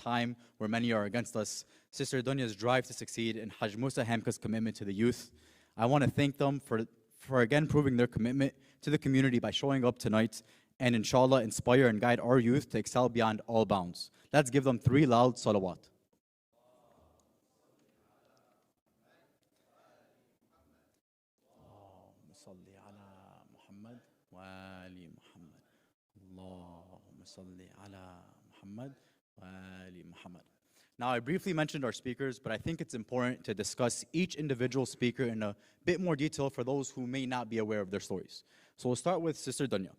time where many are against us, Sister Dunya's drive to succeed, and Haj Musa Hamka's commitment to the youth. I want to thank them for again proving their commitment to the community by showing up tonight and inshallah inspire and guide our youth to excel beyond all bounds. Let's give them 3 loud salawat. Now, I briefly mentioned our speakers, but I think it's important to discuss each individual speaker in a bit more detail for those who may not be aware of their stories. So we'll start with Sister Dunya.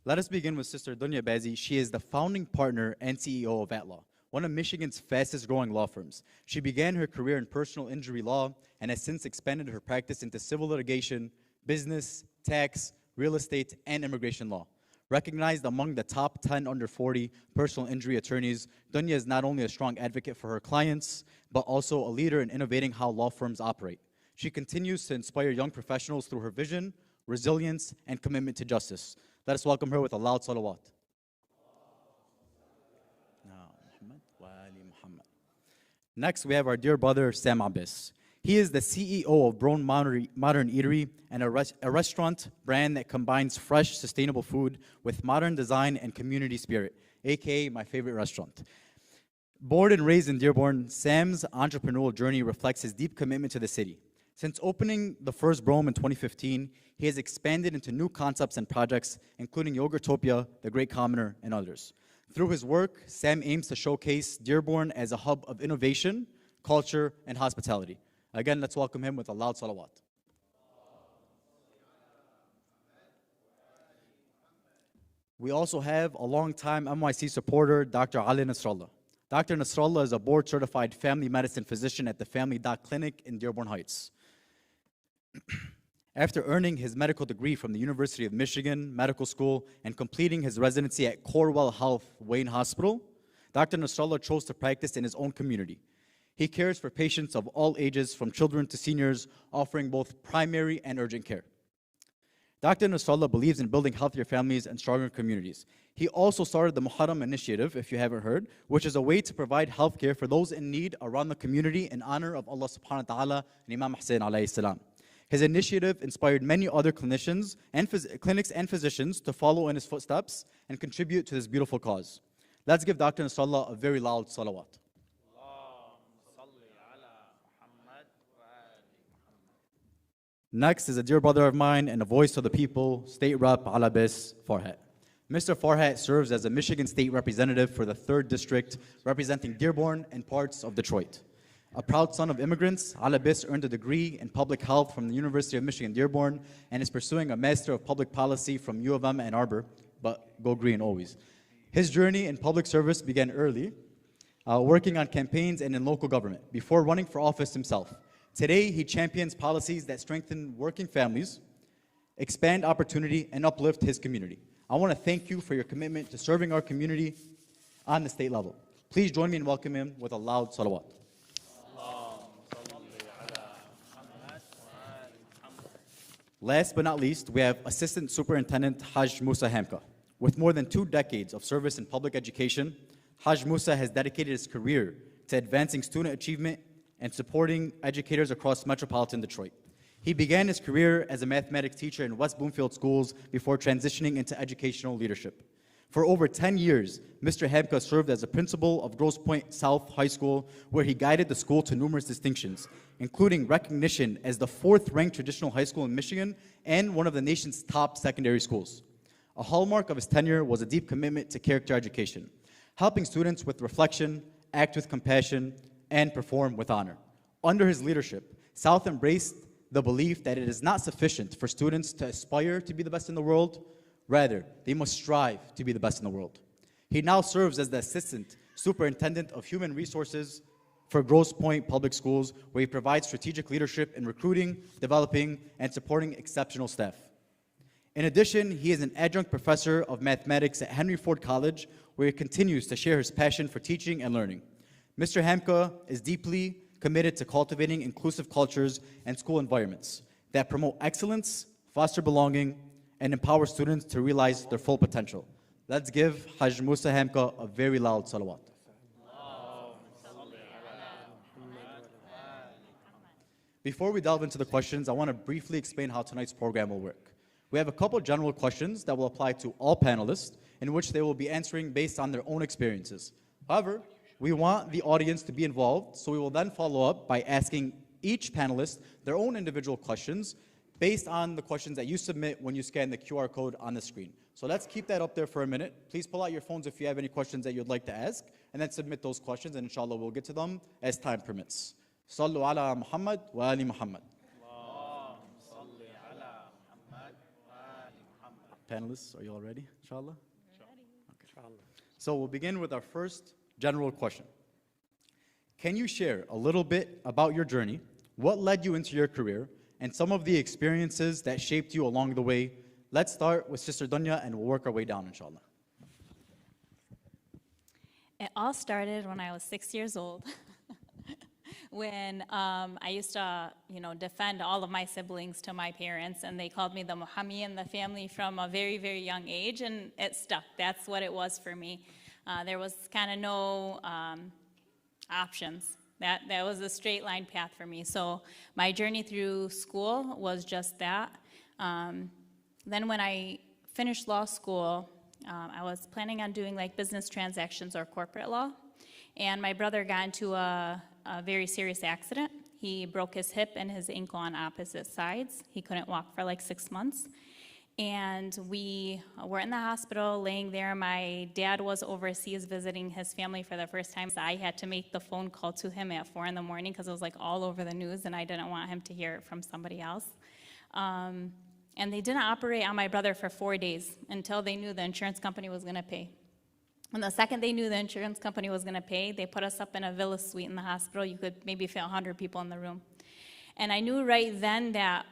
Let us begin with Sister Dunya Bazi. She is the founding partner and CEO of AtLaw, one of Michigan's fastest growing law firms. She began her career in personal injury law and has since expanded her practice into civil litigation, business, tax, real estate, and immigration law. Recognized among the top 10 under 40 personal injury attorneys, Dunya is not only a strong advocate for her clients, but also a leader in innovating how law firms operate. She continues to inspire young professionals through her vision, resilience, and commitment to justice. Let us welcome her with a loud salawat. Next, we have our dear brother, Sam Abbas. He is the CEO of Brown Modern Eatery, and a restaurant brand that combines fresh, sustainable food with modern design and community spirit, aka my favorite restaurant. Born and raised in Dearborn, Sam's entrepreneurial journey reflects his deep commitment to the city. Since opening the first Brome in 2015, he has expanded into new concepts and projects, including Yogurtopia, The Great Commoner, and others. Through his work, Sam aims to showcase Dearborn as a hub of innovation, culture, and hospitality. Again, let's welcome him with a loud salawat. We also have a longtime NYC supporter, Dr. Ali Nasrallah. Dr. Nasrallah is a board-certified family medicine physician at the Family Doc Clinic in Dearborn Heights. After earning his medical degree from the University of Michigan Medical School and completing his residency at Corewell Health Wayne Hospital, Dr. Nasrallah chose to practice in his own community. He cares for patients of all ages, from children to seniors, offering both primary and urgent care. Dr. Nasrallah believes in building healthier families and stronger communities. He also started the Muharram Initiative, if you haven't heard, which is a way to provide health care for those in need around the community in honor of Allah subhanahu wa ta'ala and Imam Hussein alayhi salam. His initiative inspired many other clinicians and clinics and physicians to follow in his footsteps and contribute to this beautiful cause. Let's give Dr. Nasrallah a very loud salawat. Next is a dear brother of mine and a voice of the people, State Rep Alabis Farhat. Mr. Farhat serves as a Michigan State Representative for the 3rd District, representing Dearborn and parts of Detroit. A proud son of immigrants, Alabis earned a degree in public health from the University of Michigan Dearborn and is pursuing a Master of Public Policy from U of M Ann Arbor, but go green always. His journey in public service began early, working on campaigns and in local government, before running for office himself. Today, he champions policies that strengthen working families, expand opportunity, and uplift his community. I want to thank you for your commitment to serving our community on the state level. Please join me in welcoming him with a loud salawat. Last but not least, we have Assistant Superintendent Haj Musa Hamka. With more than 2 decades of service in public education, Haj Musa has dedicated his career to advancing student achievement and supporting educators across metropolitan Detroit. He began his career as a mathematics teacher in West Bloomfield schools before transitioning into educational leadership. For over 10 years, Mr. Hamka served as a principal of Grosse Pointe South High School, where he guided the school to numerous distinctions, including recognition as the 4th-ranked traditional high school in Michigan and one of the nation's top secondary schools. A hallmark of his tenure was a deep commitment to character education, helping students with reflection, act with compassion, and perform with honor. Under his leadership, South embraced the belief that it is not sufficient for students to aspire to be the best in the world. Rather, they must strive to be the best in the world. He now serves as the Assistant Superintendent of Human Resources for Grosse Pointe Public Schools, where he provides strategic leadership in recruiting, developing, and supporting exceptional staff. In addition, he is an adjunct professor of mathematics at Henry Ford College, where he continues to share his passion for teaching and learning. Mr. Hamka is deeply committed to cultivating inclusive cultures and school environments that promote excellence, foster belonging, and empower students to realize their full potential. Let's give Haj Musa Hamka a very loud salawat. Before we delve into the questions, I want to briefly explain how tonight's program will work. We have a couple general questions that will apply to all panelists, in which they will be answering based on their own experiences. However, we want the audience to be involved, so we will then follow up by asking each panelist their own individual questions based on the questions that you submit when you scan the QR code on the screen. So let's keep that up there for a minute. Please pull out your phones if you have any questions that you'd like to ask, and then submit those questions, and inshallah we'll get to them as time permits. Sallu ala Muhammad wa ali Muhammad. Panelists, are you all ready, inshallah? Okay. So we'll begin with our first general question. Can you share a little bit about your journey, what led you into your career, and some of the experiences that shaped you along the way? Let's start with Sister Dunya and we'll work our way down, inshallah. It all started when I was 6 years old. When I used to, defend all of my siblings to my parents, and they called me the Muhammad in the family from a very, very young age, and it stuck. That's what it was for me. There was kind of no options. That was a straight line path for me. So my journey through school was just that. Then when I finished law school, I was planning on doing like business transactions or corporate law, and my brother got into a very serious accident. He broke his hip and his ankle on opposite sides. He couldn't walk for like 6 months. And we were in the hospital laying there. My dad was overseas visiting his family for the first time. So I had to make the phone call to him at 4 in the morning because it was like all over the news and I didn't want him to hear it from somebody else. And they didn't operate on my brother for 4 days until they knew the insurance company was going to pay. And the second they knew the insurance company was going to pay, they put us up in a villa suite in the hospital. You could maybe fit 100 people in the room. And I knew right then that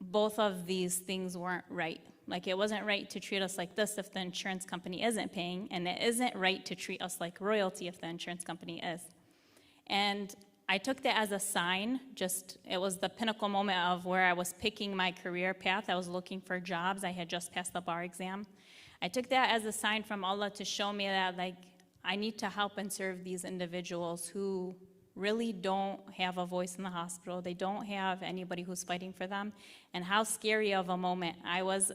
both of these things weren't right. Like, it wasn't right to treat us like this if the insurance company isn't paying, and it isn't right to treat us like royalty if the insurance company is. And I took that as a sign. It was the pinnacle moment of where I was picking my career path. I was looking for jobs. I had just passed the bar exam. I took that as a sign from Allah to show me that, like, I need to help and serve these individuals who really don't have a voice in the hospital. They don't have anybody who's fighting for them. And how scary of a moment. I was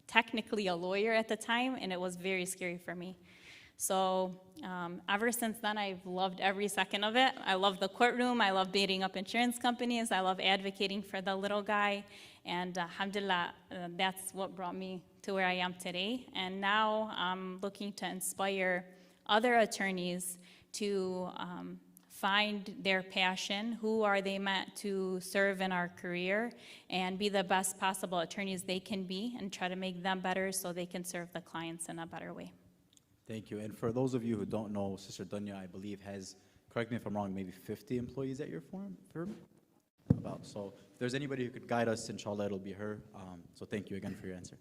technically a lawyer at the time, and it was very scary for me. So ever since then, I've loved every second of it. I love the courtroom. I love beating up insurance companies. I love advocating for the little guy. And alhamdulillah, that's what brought me to where I am today. And now I'm looking to inspire other attorneys to find their passion, who are they meant to serve in our career, and be the best possible attorneys they can be, and try to make them better so they can serve the clients in a better way. Thank you. And for those of you who don't know, Sister Dunya, I believe, has, correct me if I'm wrong, maybe 50 employees at your firm? About. So if there's anybody who could guide us, inshallah, it'll be her. So thank you again for your answer.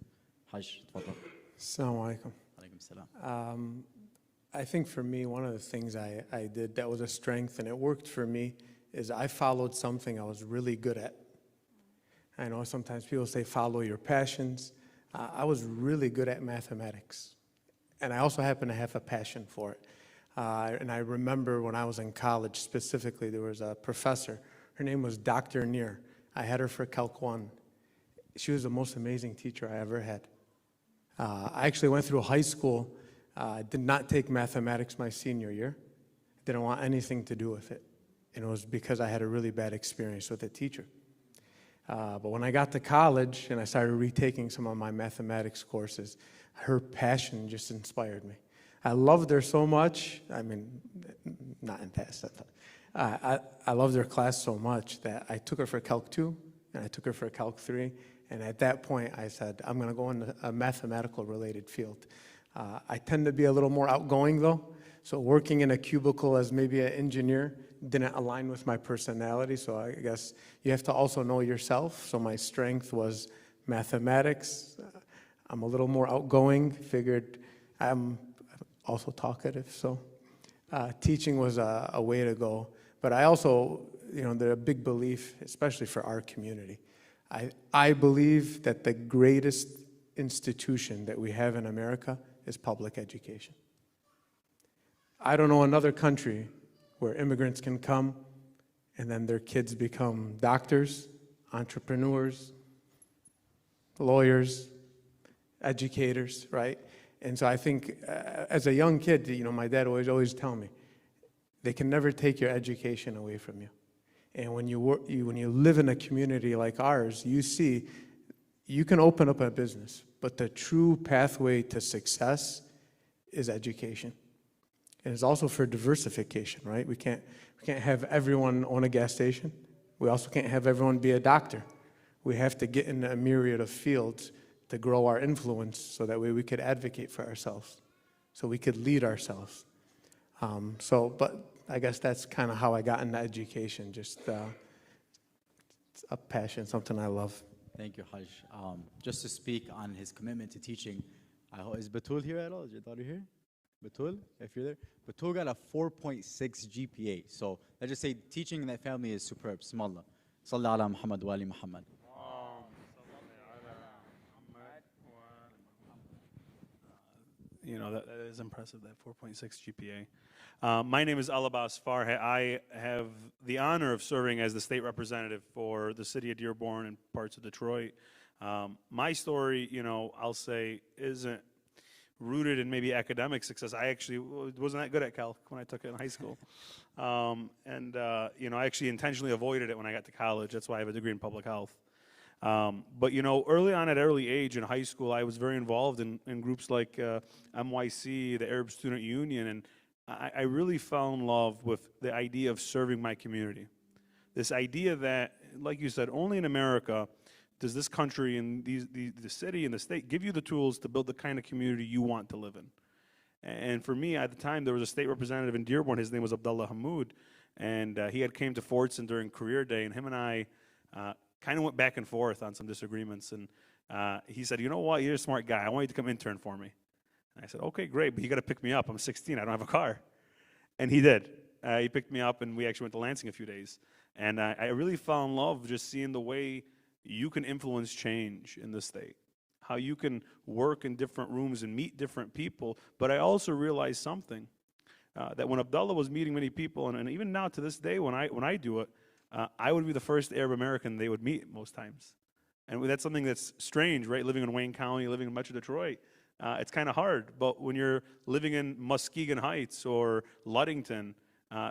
Hajj, tafadhal. Assalamu alaikum. Alaikum salam. I think for me, one of the things I did that was a strength, and it worked for me, is I followed something I was really good at. I know sometimes people say follow your passions. I was really good at mathematics, and I also happen to have a passion for it. And I remember when I was in college specifically, there was a professor. Her name was Dr. Neer. I had her for Calc 1. She was the most amazing teacher I ever had. I actually went through high school. Did not take mathematics my senior year. Didn't want anything to do with it. And it was because I had a really bad experience with a teacher. But when I got to college and I started retaking some of my mathematics courses, her passion just inspired me. I loved her so much. I mean, not in past. I loved her class so much that I took her for Calc 2 and I took her for Calc 3. And at that point, I said, I'm going to go into a mathematical related field. I tend to be a little more outgoing, though. So working in a cubicle as maybe an engineer didn't align with my personality. So I guess you have to also know yourself. So my strength was mathematics. I'm a little more outgoing. Figured I'm also talkative. So teaching was a way to go. But I also, there's a big belief, especially for our community. I believe that the greatest institution that we have in America is public education. I don't know another country where immigrants can come and then their kids become doctors, entrepreneurs, lawyers, educators, right? And so I think as a young kid, my dad always tell me, they can never take your education away from you. And when you live in a community like ours, you see you can open up a business, but the true pathway to success is education. And it's also for diversification, right? We can't have everyone own a gas station. We also can't have everyone be a doctor. We have to get in a myriad of fields to grow our influence so that way we could advocate for ourselves, so we could lead ourselves. But I guess that's kind of how I got into education, just it's a passion, something I love. Thank you, Hajj. Just to speak on his commitment to teaching, is Batul here at all? Is your daughter here? Batul, if you're there. Batul got a 4.6 GPA. So let's just say teaching in that family is superb. Bismillah. Salli ala Muhammad wa ali Muhammad. That is impressive, that 4.6 GPA. My name is Alabas Farha. I have the honor of serving as the state representative for the city of Dearborn and parts of Detroit. My story, I'll say, isn't rooted in maybe academic success. I actually wasn't that good at calc when I took it in high school. I actually intentionally avoided it when I got to college. That's why I have a degree in public health. But early on at early age in high school, I was very involved in groups like MYC, the Arab Student Union, and I really fell in love with the idea of serving my community. This idea that, like you said, only in America does this country and the city and the state give you the tools to build the kind of community you want to live in. And for me, at the time, there was a state representative in Dearborn. His name was Abdullah Hamoud, and he had came to Fordson during career day, and him and I kind of went back and forth on some disagreements. And he said, "You know what? You're a smart guy. I want you to come intern for me." And I said, "Okay, great, but you got to pick me up. I'm 16. I don't have a car." And he did. He picked me up, and we actually went to Lansing a few days. And I really fell in love just seeing the way you can influence change in the state, how you can work in different rooms and meet different people. But I also realized something, that when Abdullah was meeting many people, and even now to this day when I do it, I would be the first Arab American they would meet most times. And that's something that's strange, right? Living in Wayne County, living in Metro Detroit, it's kind of hard. But when you're living in Muskegon Heights or Ludington,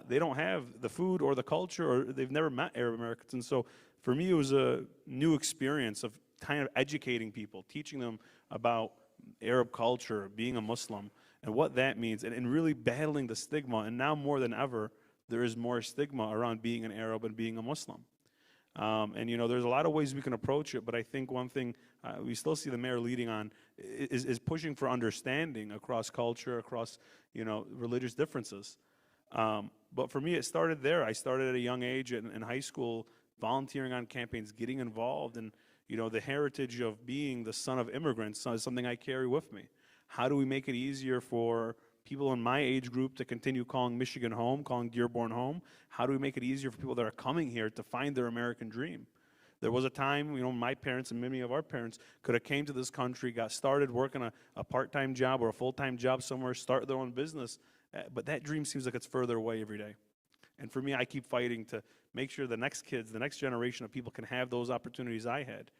they don't have the food or the culture, or they've never met Arab Americans. And so for me, it was a new experience of kind of educating people, teaching them about Arab culture, being a Muslim, and what that means, and really battling the stigma. And now more than ever, there is more stigma around being an Arab and being a Muslim. There's a lot of ways we can approach it, but I think one thing we still see the mayor leading on is pushing for understanding across culture, across, religious differences. But for me, it started there. I started at a young age in high school, volunteering on campaigns, getting involved, and the heritage of being the son of immigrants is something I carry with me. How do we make it easier for people in my age group to continue calling Michigan home, calling Dearborn home? How do we make it easier for people that are coming here to find their American dream? There was a time, my parents and many of our parents could have came to this country, got started working a part-time job or a full-time job somewhere, start their own business, but that dream seems like it's further away every day. And for me, I keep fighting to make sure the next kids, the next generation of people can have those opportunities I had.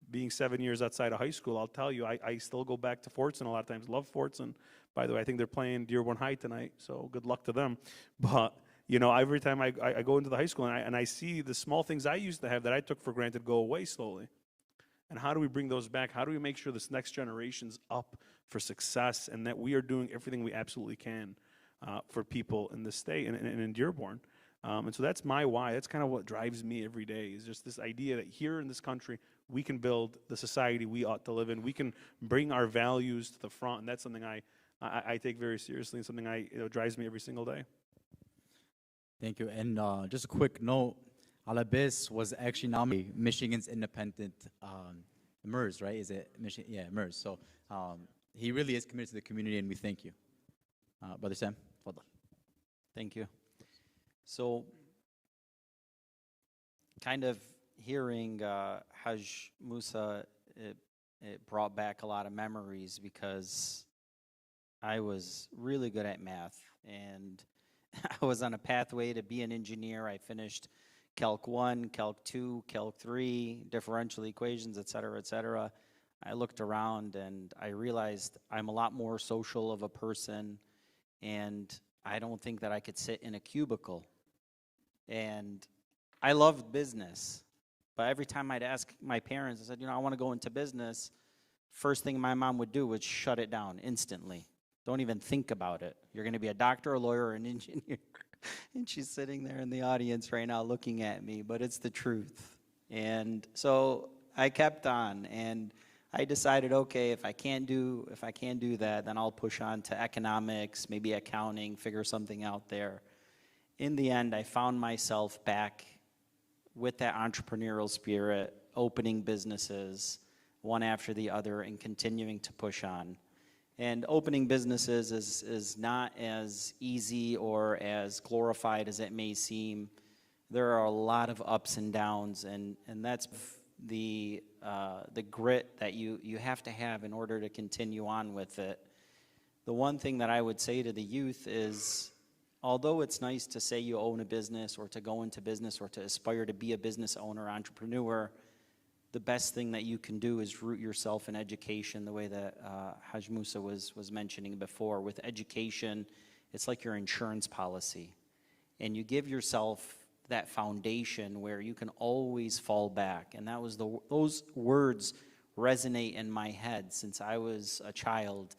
Being 7 years outside of high school, I'll tell you, I still go back to Fordson a lot of times. Love Fordson. By the way, I think they're playing Dearborn High tonight, so good luck to them. But, every time I go into the high school and I see the small things I used to have that I took for granted go away slowly. And how do we bring those back? How do we make sure this next generation's up for success and that we are doing everything we absolutely can for people in this state and in Dearborn? And so that's my why. That's kind of what drives me every day, is just this idea that here in this country, we can build the society we ought to live in. We can bring our values to the front, and that's something I take very seriously and something drives me every single day. Thank you. And just a quick note, Alabis was actually nominated Michigan's independent MERS, right? Is it Michigan? Yeah, MERS. So he really is committed to the community, and we thank you. Brother Sam, fadal. Thank you. So, kind of hearing Hajj Musa, it brought back a lot of memories because I was really good at math, and I was on a pathway to be an engineer. I finished Calc 1, Calc 2, Calc 3, differential equations, et cetera, et cetera. I looked around and I realized I'm a lot more social of a person, and I don't think that I could sit in a cubicle. And I loved business, but every time I'd ask my parents, I said, I want to go into business, first thing my mom would do was shut it down instantly. Don't even think about it. You're going to be a doctor, a lawyer, or an engineer. And she's sitting there in the audience right now looking at me, but it's the truth. And so I kept on, and I decided, okay, if I can't do that, then I'll push on to economics, maybe accounting, figure something out there. In the end, I found myself back with that entrepreneurial spirit, opening businesses one after the other and continuing to push on. And opening businesses is not as easy or as glorified as it may seem. There are a lot of ups and downs, and that's the grit that you have to have in order to continue on with it. The one thing that I would say to the youth is, although it's nice to say you own a business or to go into business or to aspire to be a business owner, entrepreneur, the best thing that you can do is root yourself in education, the way that Haj Musa was mentioning before. With education, it's like your insurance policy. And you give yourself that foundation where you can always fall back. And that was those words resonate in my head since I was a child,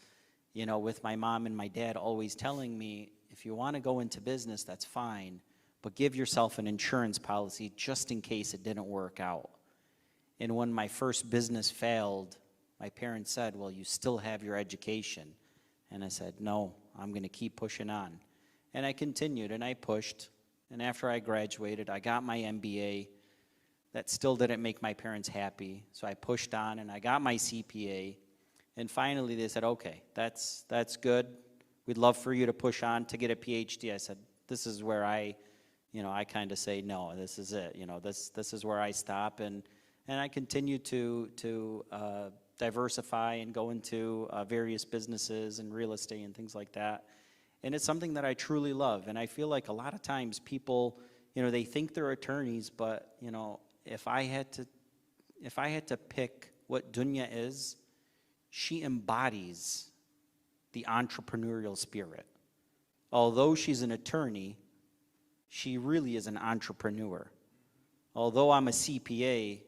with my mom and my dad always telling me, if you want to go into business, that's fine, but give yourself an insurance policy just in case it didn't work out. And when my first business failed, my parents said, well, you still have your education. And I said, no, I'm going to keep pushing on. And I continued, and I pushed. And after I graduated, I got my MBA. That still didn't make my parents happy. So I pushed on, and I got my CPA. And finally, they said, okay, that's good. We'd love for you to push on to get a PhD. I said, this is where I kind of say, no, this is it. This is where I stop. And I continue to diversify and go into various businesses and real estate and things like that. And it's something that I truly love. And I feel like a lot of times people, they think they're attorneys, but, if I had to pick what Dunya is, she embodies the entrepreneurial spirit. Although she's an attorney, she really is an entrepreneur. Although I'm a CPA,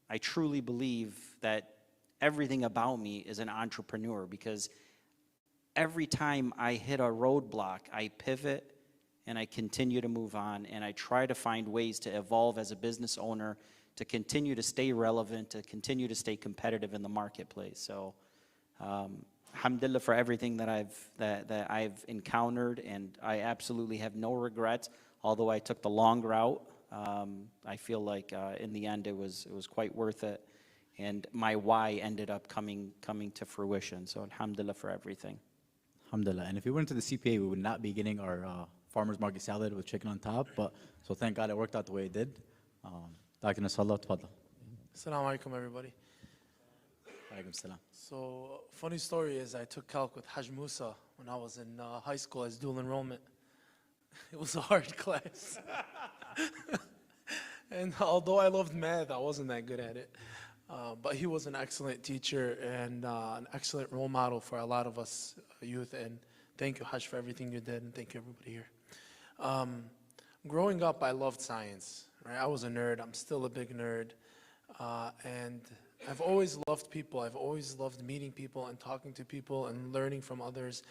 I truly believe that everything about me is an entrepreneur, because every time I hit a roadblock, I pivot and I continue to move on, and I try to find ways to evolve as a business owner, to continue to stay relevant, to continue to stay competitive in the marketplace. So, alhamdulillah for everything that I've encountered, and I absolutely have no regrets. Although I took the long route, I feel like in the end it was quite worth it, and my why ended up coming to fruition. So alhamdulillah for everything. Alhamdulillah. And if we went to the CPA, we would not be getting our farmer's market salad with chicken on top. But so thank God it worked out the way it did. Dr. Nasrallah, tafadal. Assalamu alaikum, everybody. Alaikum salam. So, funny story is I took calc with Haj Musa when I was in high school as dual enrollment. It was a hard class. And although I loved math, I wasn't that good at it. But he was an excellent teacher and an excellent role model for a lot of us youth. And thank you, Haj, for everything you did, and thank you, everybody here. Growing up, I loved science. Right? I was a nerd. I'm still a big nerd. And I've always loved people. I've always loved meeting people and talking to people and learning from others.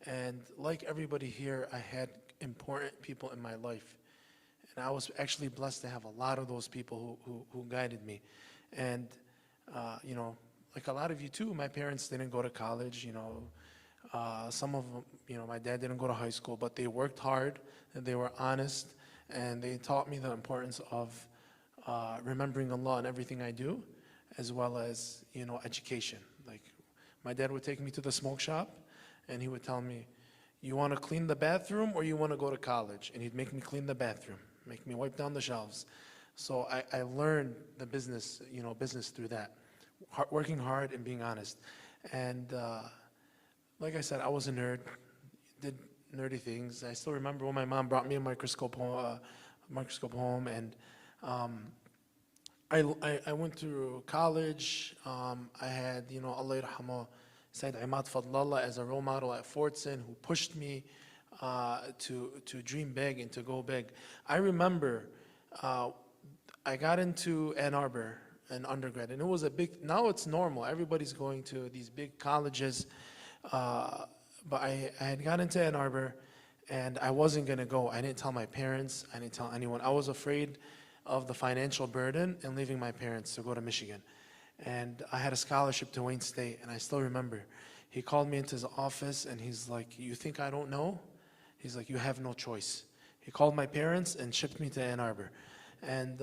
And like everybody here, I had important people in my life. And I was actually blessed to have a lot of those people who guided me. And, like a lot of you too, my parents didn't go to college, some of them, my dad didn't go to high school, but they worked hard and they were honest, and they taught me the importance of remembering Allah in everything I do, as well as, education. Like, my dad would take me to the smoke shop, and he would tell me, you want to clean the bathroom or you want to go to college? And he'd make me clean the bathroom, make me wipe down the shelves. So I learned the business, business through that, working hard and being honest. And like I said, I was a nerd, did nerdy things. I still remember when my mom brought me a microscope home, and I went through college. I had, Allah yarhamah, Sayyid Imad Fadlallah as a role model at Fordson, who pushed me to dream big and to go big. I remember I got into Ann Arbor in undergrad, and it was now it's normal. Everybody's going to these big colleges, but I had got into Ann Arbor, and I wasn't going to go. I didn't tell my parents. I didn't tell anyone. I was afraid of the financial burden and leaving my parents to go to Michigan. And I had a scholarship to Wayne State, and I still remember. He called me into his office, and he's like, "You think I don't know?" He's like, "You have no choice." He called my parents and shipped me to Ann Arbor. And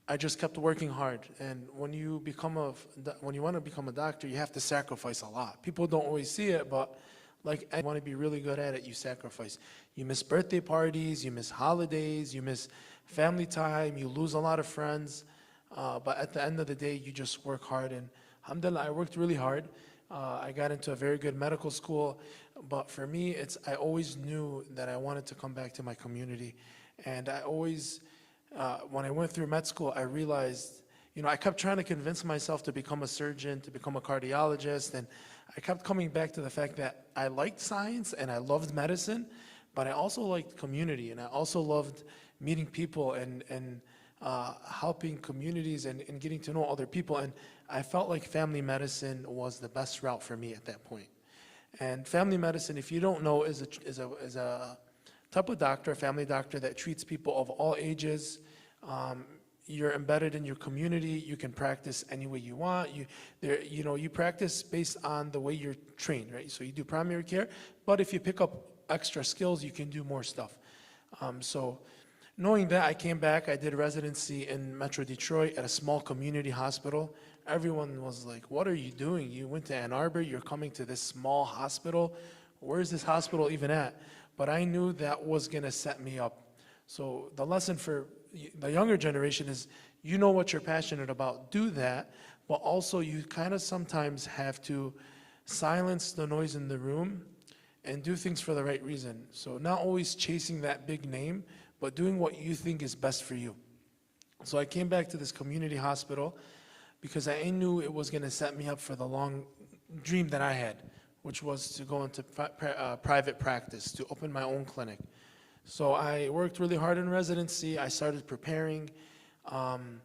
I just kept working hard. And when you want to become a doctor, you have to sacrifice a lot. People don't always see it, but like, I want to be really good at it, you sacrifice. You miss birthday parties, you miss holidays, you miss family time, you lose a lot of friends. But at the end of the day, you just work hard. And alhamdulillah, I worked really hard. I got into a very good medical school. But for me, I always knew that I wanted to come back to my community. And I always, when I went through med school, I realized, I kept trying to convince myself to become a surgeon, to become a cardiologist. And I kept coming back to the fact that I liked science and I loved medicine, but I also liked community, and I also loved meeting people and helping communities and getting to know other people. And I felt like family medicine was the best route for me at that point. And family medicine, if you don't know, is a type of doctor, a family doctor that treats people of all ages. You're embedded in your community. You can practice any way you want. You practice based on the way you're trained, right? So you do primary care, but if you pick up extra skills, you can do more stuff. So knowing that, I came back. I did residency in Metro Detroit at a small community hospital. Everyone was like, "What are you doing? You went to Ann Arbor. You're coming to this small hospital. Where's this hospital even at?" But I knew that was going to set me up. So the lesson for the younger generation is, you know what you're passionate about, do that, but also you kind of sometimes have to silence the noise in the room and do things for the right reason. So not always chasing that big name, but doing what you think is best for you. So I came back to this community hospital because I knew it was going to set me up for the long dream that I had, which was to go into private practice, to open my own clinic. So I worked really hard in residency. I started preparing. And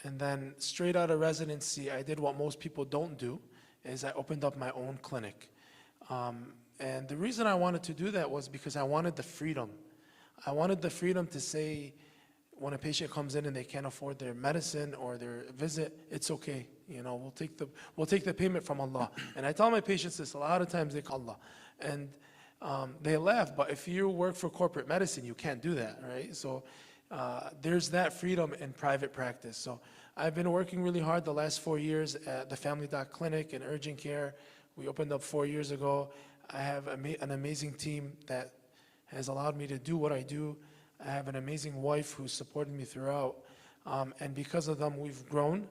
then straight out of residency, I did what most people don't do, is I opened up my own clinic. And the reason I wanted to do that was because I wanted the freedom. I wanted the freedom to say, when a patient comes in and they can't afford their medicine or their visit, it's okay. We'll take the payment from Allah. And I tell my patients this a lot of times, they call Allah. And they laugh, but if you work for corporate medicine, you can't do that, right? So there's that freedom in private practice. So I've been working really hard the last 4 years at the Family Doc Clinic and Urgent Care. We opened up 4 years ago. I have an amazing team that has allowed me to do what I do. I have an amazing wife who's supported me throughout. And because of them, we've grown.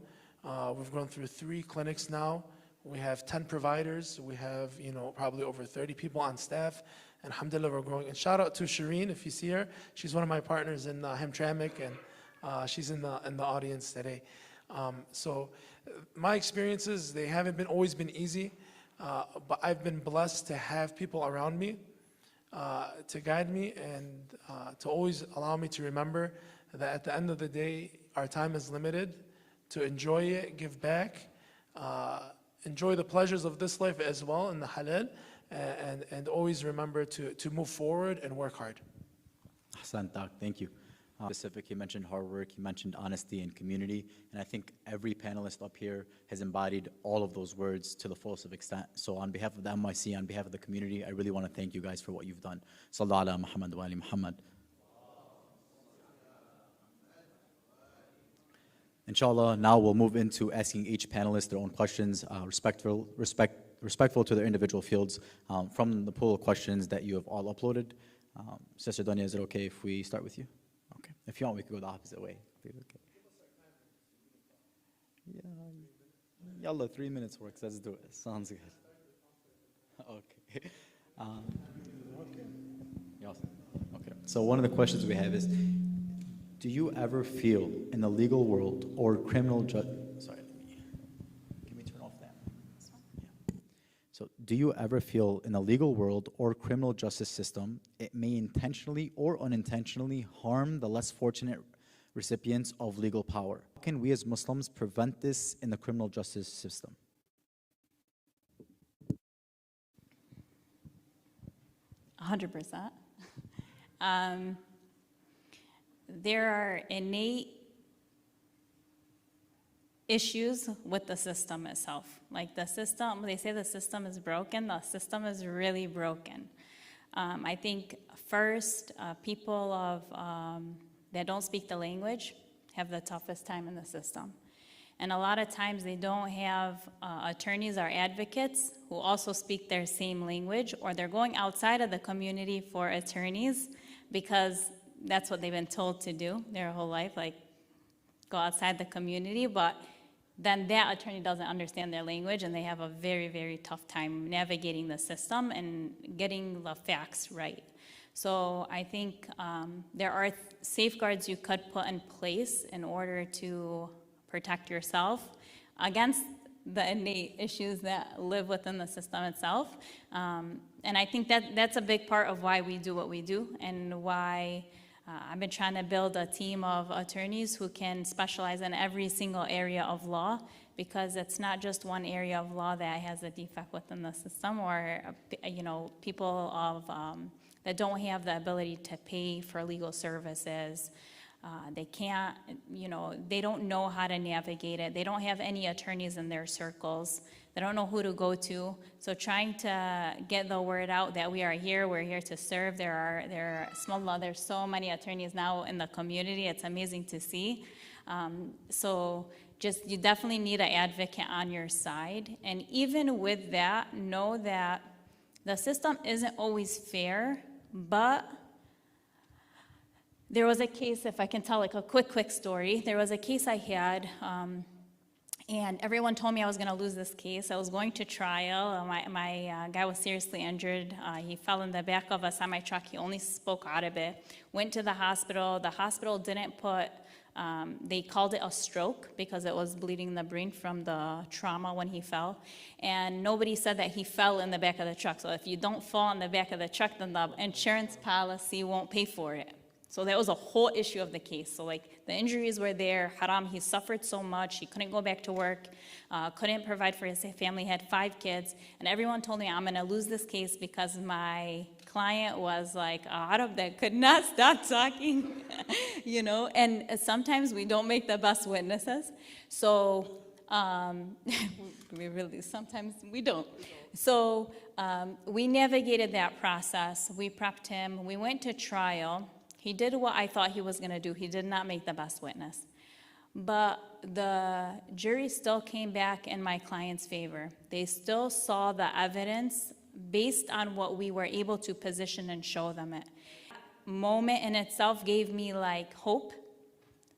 We've grown through 3 clinics now. We have 10 providers. We have, probably over 30 people on staff. And alhamdulillah, we're growing. And shout out to Shireen, if you see her. She's one of my partners in Hamtramck, and she's in the audience today. So my experiences, they haven't always been easy, but I've been blessed to have people around me to guide me and to always allow me to remember that at the end of the day, our time is limited, to enjoy it, give back, enjoy the pleasures of this life as well in the halal, and always remember to move forward and work hard. Ahsan, Doc, thank you. Specific, he mentioned hard work, he mentioned honesty and community, and I think every panelist up here has embodied all of those words to the fullest of extent. So on behalf of the MIC, on behalf of the community, I really want to thank you guys for what you've done. Sallallahu ala Muhammad wa ali Muhammad. Inshallah, now we'll move into asking each panelist their own questions, respectful to their individual fields, from the pool of questions that you have all uploaded. Sister Dunya, is it okay if we start with you? Okay. If you want, we could go the opposite way. Okay. Yeah. Yallah, 3 minutes works. Let's do it. Sounds good. Okay. Yes. Okay. So one of the questions we have is, do you ever feel in the legal world or criminal sorry, can we turn off that? Yeah. So do you ever feel in the legal world or criminal justice system, it may intentionally or unintentionally harm the less fortunate recipients of legal power? How can we as Muslims prevent this in the criminal justice system? 100%. There are innate issues with the system itself. Like the system, they say the system is broken, the system is really broken. I think first, people that don't speak the language have the toughest time in the system. And a lot of times they don't have attorneys or advocates who also speak their same language, or they're going outside of the community for attorneys because that's what they've been told to do their whole life, like go outside the community, but then that attorney doesn't understand their language and they have a very, very tough time navigating the system and getting the facts right. So I think there are safeguards you could put in place in order to protect yourself against the innate issues that live within the system itself. And I think that's a big part of why we do what we do, and why I've been trying to build a team of attorneys who can specialize in every single area of law, because it's not just one area of law that has a defect within the system, or people that don't have the ability to pay for legal services. They can't, they don't know how to navigate it. They don't have any attorneys in their circles. They don't know who to go to. So trying to get the word out that we are here, we're here to serve. There's so many attorneys now in the community. It's amazing to see. So you definitely need an advocate on your side. And even with that, know that the system isn't always fair, but there was a case, if I can tell like a quick story, there was a case I had, and everyone told me I was going to lose this case. I was going to trial. My guy was seriously injured. He fell in the back of a semi-truck. He only spoke out of it. Went to the hospital. The hospital didn't put, they called it a stroke because it was bleeding the brain from the trauma when he fell. And nobody said that he fell in the back of the truck. So if you don't fall in the back of the truck, then the insurance policy won't pay for it. So that was a whole issue of the case. So like the injuries were there, haram, he suffered so much, he couldn't go back to work, couldn't provide for his family, had 5 kids, and everyone told me I'm gonna lose this case because my client was like a Arab that could not stop talking, and sometimes we don't make the best witnesses. So sometimes we don't. So we navigated that process, we prepped him, we went to trial. He did what I thought he was going to do. He did not make the best witness. But the jury still came back in my client's favor. They still saw the evidence based on what we were able to position and show them it. Moment in itself gave me like hope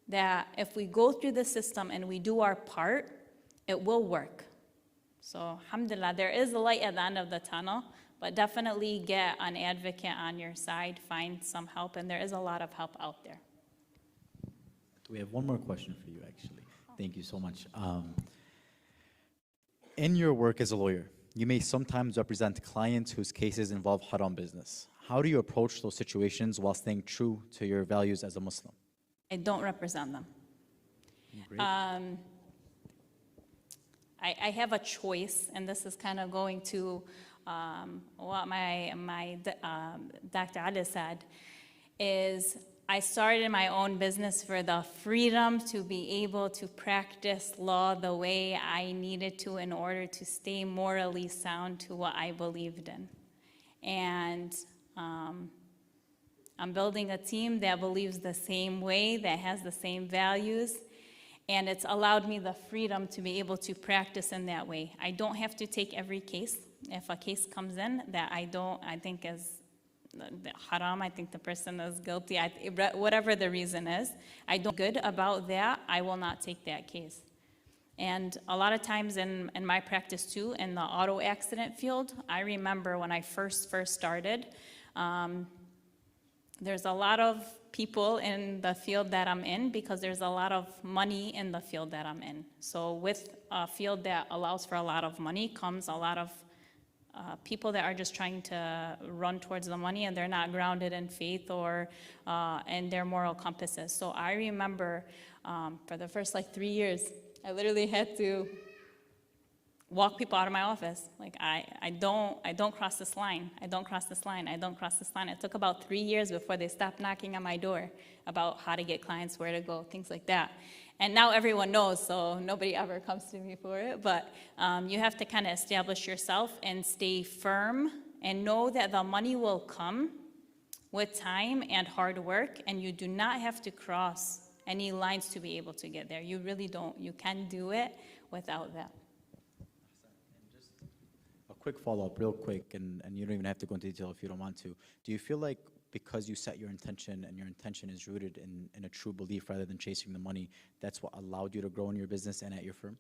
that if we go through the system and we do our part, it will work. So alhamdulillah, there is a light at the end of the tunnel. But definitely get an advocate on your side, find some help, and there is a lot of help out there. We have one more question for you, actually. Thank you so much. In your work as a lawyer, you may sometimes represent clients whose cases involve haram business. How do you approach those situations while staying true to your values as a Muslim? I don't represent them. Great. I have a choice, and this is kind of going to what my Dr. Ali said, is I started my own business for the freedom to be able to practice law the way I needed to in order to stay morally sound to what I believed in. And I'm building a team that believes the same way, that has the same values, and it's allowed me the freedom to be able to practice in that way. I don't have to take every case. If a case comes in that I think is haram, I think the person is guilty, whatever the reason is, I don't feel good about that, I will not take that case. And a lot of times in my practice too, in the auto accident field, I remember when I first started, there's a lot of people in the field that I'm in because there's a lot of money in the field that I'm in. So with a field that allows for a lot of money comes a lot of people that are just trying to run towards the money, and they're not grounded in faith or in their moral compasses. So I remember for the first 3 years, I literally had to walk people out of my office. Like, I don't cross this line. I don't cross this line. I don't cross this line. It took about 3 years before they stopped knocking on my door about how to get clients, where to go, things like that. And now everyone knows, so nobody ever comes to me for it. But you have to kind of establish yourself and stay firm and know that the money will come with time and hard work, and you do not have to cross any lines to be able to get there. You really don't. You can do it without that. A quick follow-up, real quick, and you don't even have to go into detail if you don't want to. Do you feel like because you set your intention and your intention is rooted in a true belief rather than chasing the money, that's what allowed you to grow in your business and at your firm?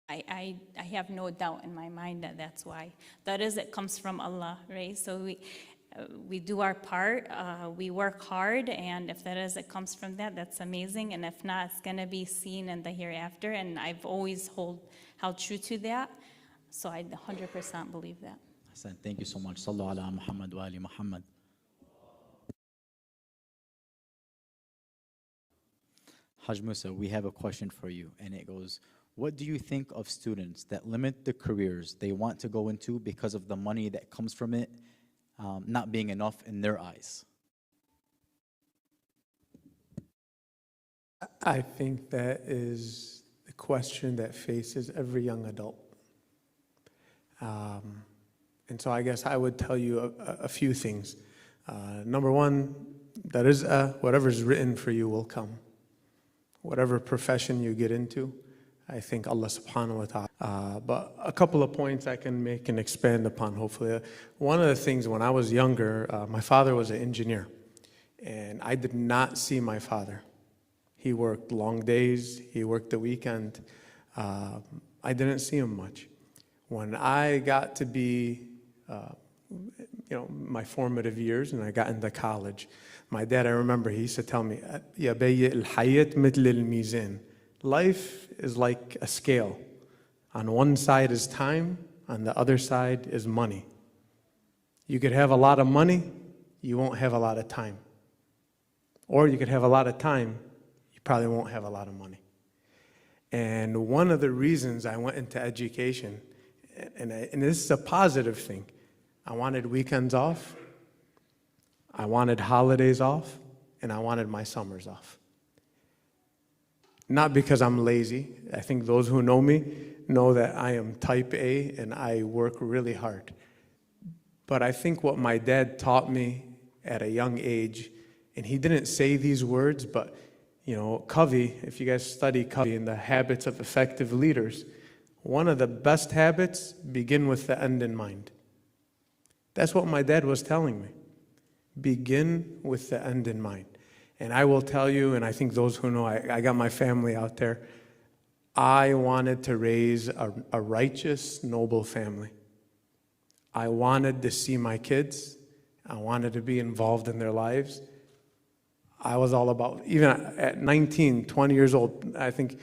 I have no doubt in my mind that that's why. That is, it comes from Allah, right? So we do our part, we work hard, and if that is, it comes from that, that's amazing. And if not, it's going to be seen in the hereafter. And I've always held true to that. So I 100% believe that. Hassan, thank you so much. Sallu ala Muhammad wa ali Muhammad. Haj Musa, we have a question for you, and it goes, what do you think of students that limit the careers they want to go into because of the money that comes from it not being enough in their eyes? I think that is the question that faces every young adult. And so I guess I would tell you a few things. Number one, that is whatever's written for you will come. Whatever profession you get into, I think Allah subhanahu wa ta'ala. But a couple of points I can make and expand upon, hopefully. One of the things, when I was younger, my father was an engineer, and I did not see my father. He worked long days, he worked the weekend. I didn't see him much. When I got to be, my formative years, and I got into college, my dad, I remember, he used to tell me, "Ya bayyi al-hayat mithl al-mizan." Life is like a scale. On one side is time, on the other side is money. You could have a lot of money, you won't have a lot of time. Or you could have a lot of time, you probably won't have a lot of money. And one of the reasons I went into education, and this is a positive thing, I wanted weekends off, I wanted holidays off, and I wanted my summers off. Not because I'm lazy. I think those who know me know that I am type A and I work really hard. But I think what my dad taught me at a young age, and he didn't say these words, but Covey, if you guys study Covey and the habits of effective leaders, one of the best habits begin with the end in mind. That's what my dad was telling me. Begin with the end in mind. And I will tell you, and I think those who know, I got my family out there, I wanted to raise a righteous, noble family. I wanted to see my kids. I wanted to be involved in their lives. I was all about, even at 19, 20 years old, I think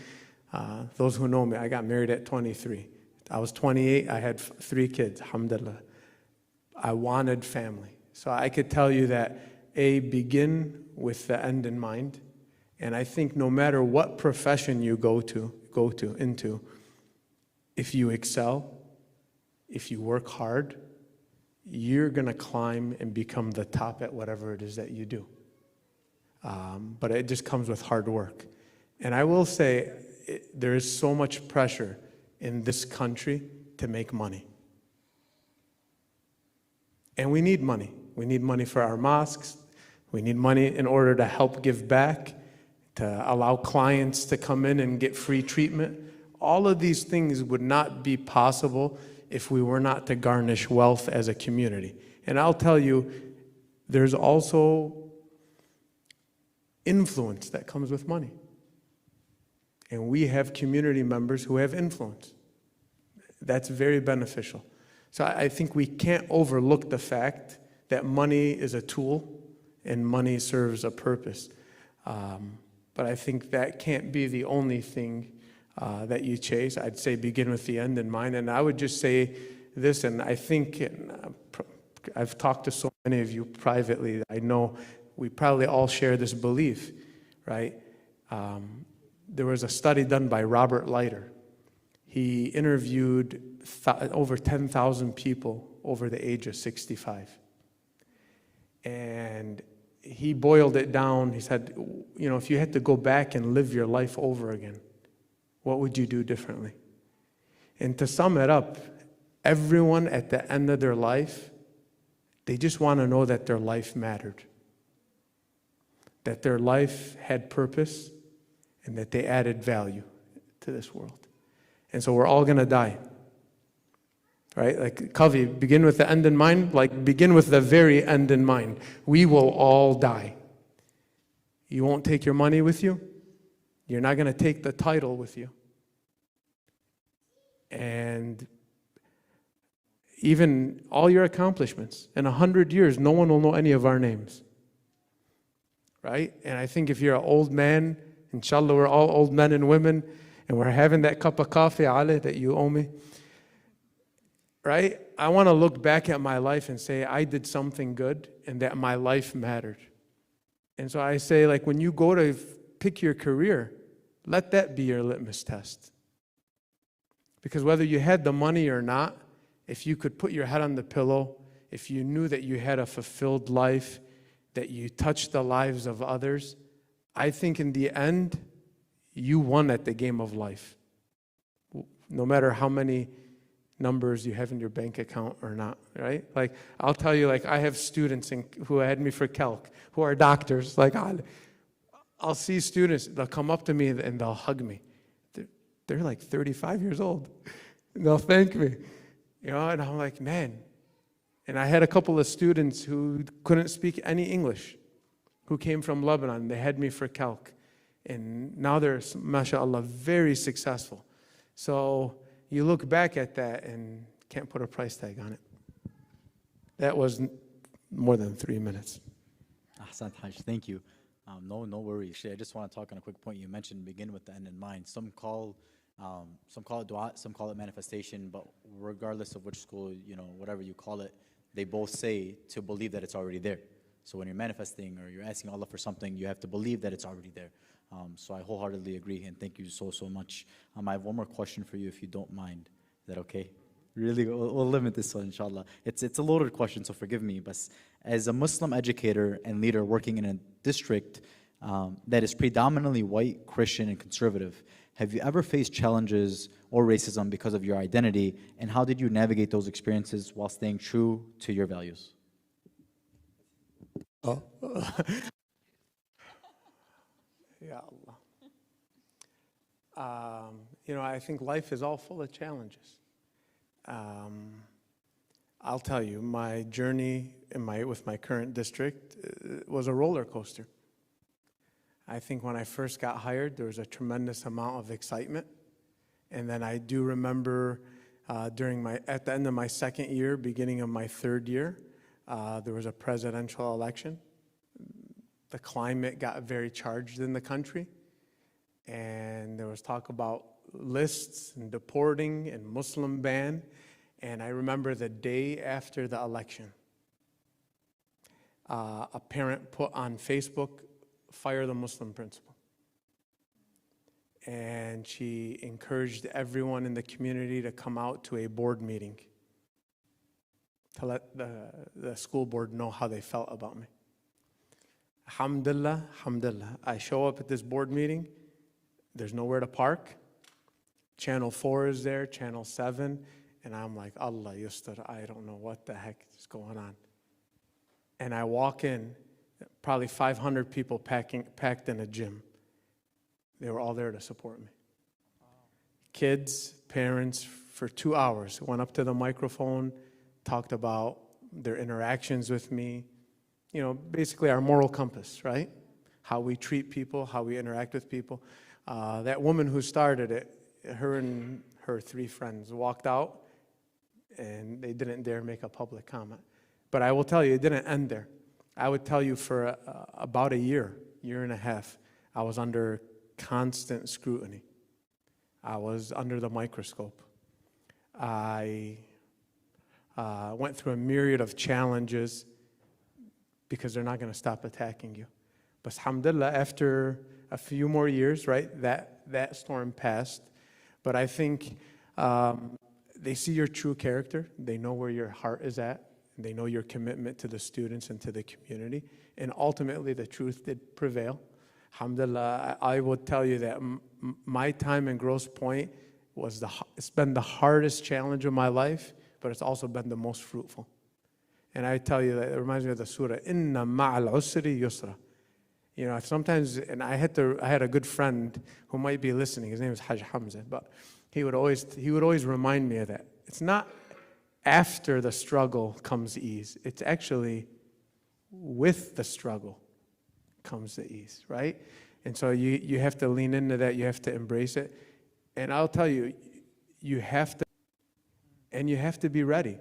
those who know me, I got married at 23. I was 28, I had 3 kids, alhamdulillah. I wanted family. So I could tell you that, begin with the end in mind. And I think no matter what profession you go into, if you excel, if you work hard, you're going to climb and become the top at whatever it is that you do. But it just comes with hard work. And I will say, there is so much pressure in this country to make money. And we need money. We need money for our mosques. We need money in order to help give back, to allow clients to come in and get free treatment. All of these things would not be possible if we were not to garnish wealth as a community. And I'll tell you, there's also influence that comes with money. And we have community members who have influence. That's very beneficial. So I think we can't overlook the fact that money is a tool and money serves a purpose. But I think that can't be the only thing that you chase. I'd say begin with the end in mind. And I would just say this, and I think I've talked to so many of you privately. I know we probably all share this belief, right? There was a study done by Robert Leiter. He interviewed over 10,000 people over the age of 65. And he boiled it down. He said, you know, if you had to go back and live your life over again, what would you do differently? And to sum it up, everyone at the end of their life, they just want to know that their life mattered, that their life had purpose, and that they added value to this world. And so we're all going to die. Right? Like Covey, begin with the end in mind, like begin with the very end in mind. We will all die. You won't take your money with you. You're not going to take the title with you. And even all your accomplishments. In 100 years, no one will know any of our names. Right? And I think if you're an old man, inshallah, we're all old men and women, and we're having that cup of coffee, Ali, that you owe me. Right? I want to look back at my life and say I did something good and that my life mattered. And so I say, like, when you go to pick your career, let that be your litmus test. Because whether you had the money or not, if you could put your head on the pillow, if you knew that you had a fulfilled life, that you touched the lives of others, I think in the end, you won at the game of life. No matter how many numbers you have in your bank account or not, right? Like, I'll tell you, like, I have students who had me for calc, who are doctors. Like, I'll see students, they'll come up to me and they'll hug me. They're like 35 years old. And they'll thank me. You know, and I'm like, man. And I had a couple of students who couldn't speak any English, who came from Lebanon. They had me for calc. And now they're, mashallah, very successful. So you look back at that and can't put a price tag on it. That was more than 3 minutes. Ahsan Haj, thank you. No worries. I just want to talk on a quick point. You mentioned begin with the end in mind. Some call it dua, some call it manifestation, but regardless of which school, you know, whatever you call it, they both say to believe that it's already there. So when you're manifesting or you're asking Allah for something, you have to believe that it's already there. So I wholeheartedly agree, and thank you so much. I have one more question for you, if you don't mind. Is that okay? Really, we'll limit this one, inshallah. It's a loaded question, so forgive me. But as a Muslim educator and leader working in a district that is predominantly white, Christian, and conservative, have you ever faced challenges or racism because of your identity, and how did you navigate those experiences while staying true to your values? Oh. Ya Allah. You know, I think life is all full of challenges. I'll tell you, my journey with my current district was a roller coaster. I think when I first got hired, there was a tremendous amount of excitement. And then I do remember at the end of my second year, beginning of my third year, there was a presidential election. The climate got very charged in the country, and there was talk about lists and deporting and Muslim ban. And I remember the day after the election, a parent put on Facebook, "Fire the Muslim principal." And she encouraged everyone in the community to come out to a board meeting to let the school board know how they felt about me. Alhamdulillah, I show up at this board meeting. There's nowhere to park. Channel 4 is there, Channel 7, and I'm like, Allah yustar, I don't know what the heck is going on. And I walk in, probably 500 people packed in a gym. They were all there to support me. Kids, parents, for 2 hours, went up to the microphone, talked about their interactions with me. You know, basically our moral compass, right? How we treat people, how we interact with people. That woman who started it, her and her 3 friends walked out, and they didn't dare make a public comment. But I will tell you, it didn't end there. I would tell you for about a year and a half, I was under constant scrutiny. I was under the microscope. I went through a myriad of challenges because they're not going to stop attacking you. But alhamdulillah, after a few more years, right, that storm passed. But I think they see your true character. They know where your heart is at. They know your commitment to the students and to the community. And ultimately, the truth did prevail. Alhamdulillah, I would tell you that my time in Grosse Pointe it's been the hardest challenge of my life, but it's also been the most fruitful. And I tell you that it reminds me of the surah, Inna ma'al usri yusra. You know, sometimes, and I had a good friend who might be listening. His name is Haj Hamza, but he would always remind me of that. It's not after the struggle comes ease. It's actually with the struggle comes the ease, right? And so you have to lean into that. You have to embrace it. And I'll tell you, you have to be ready.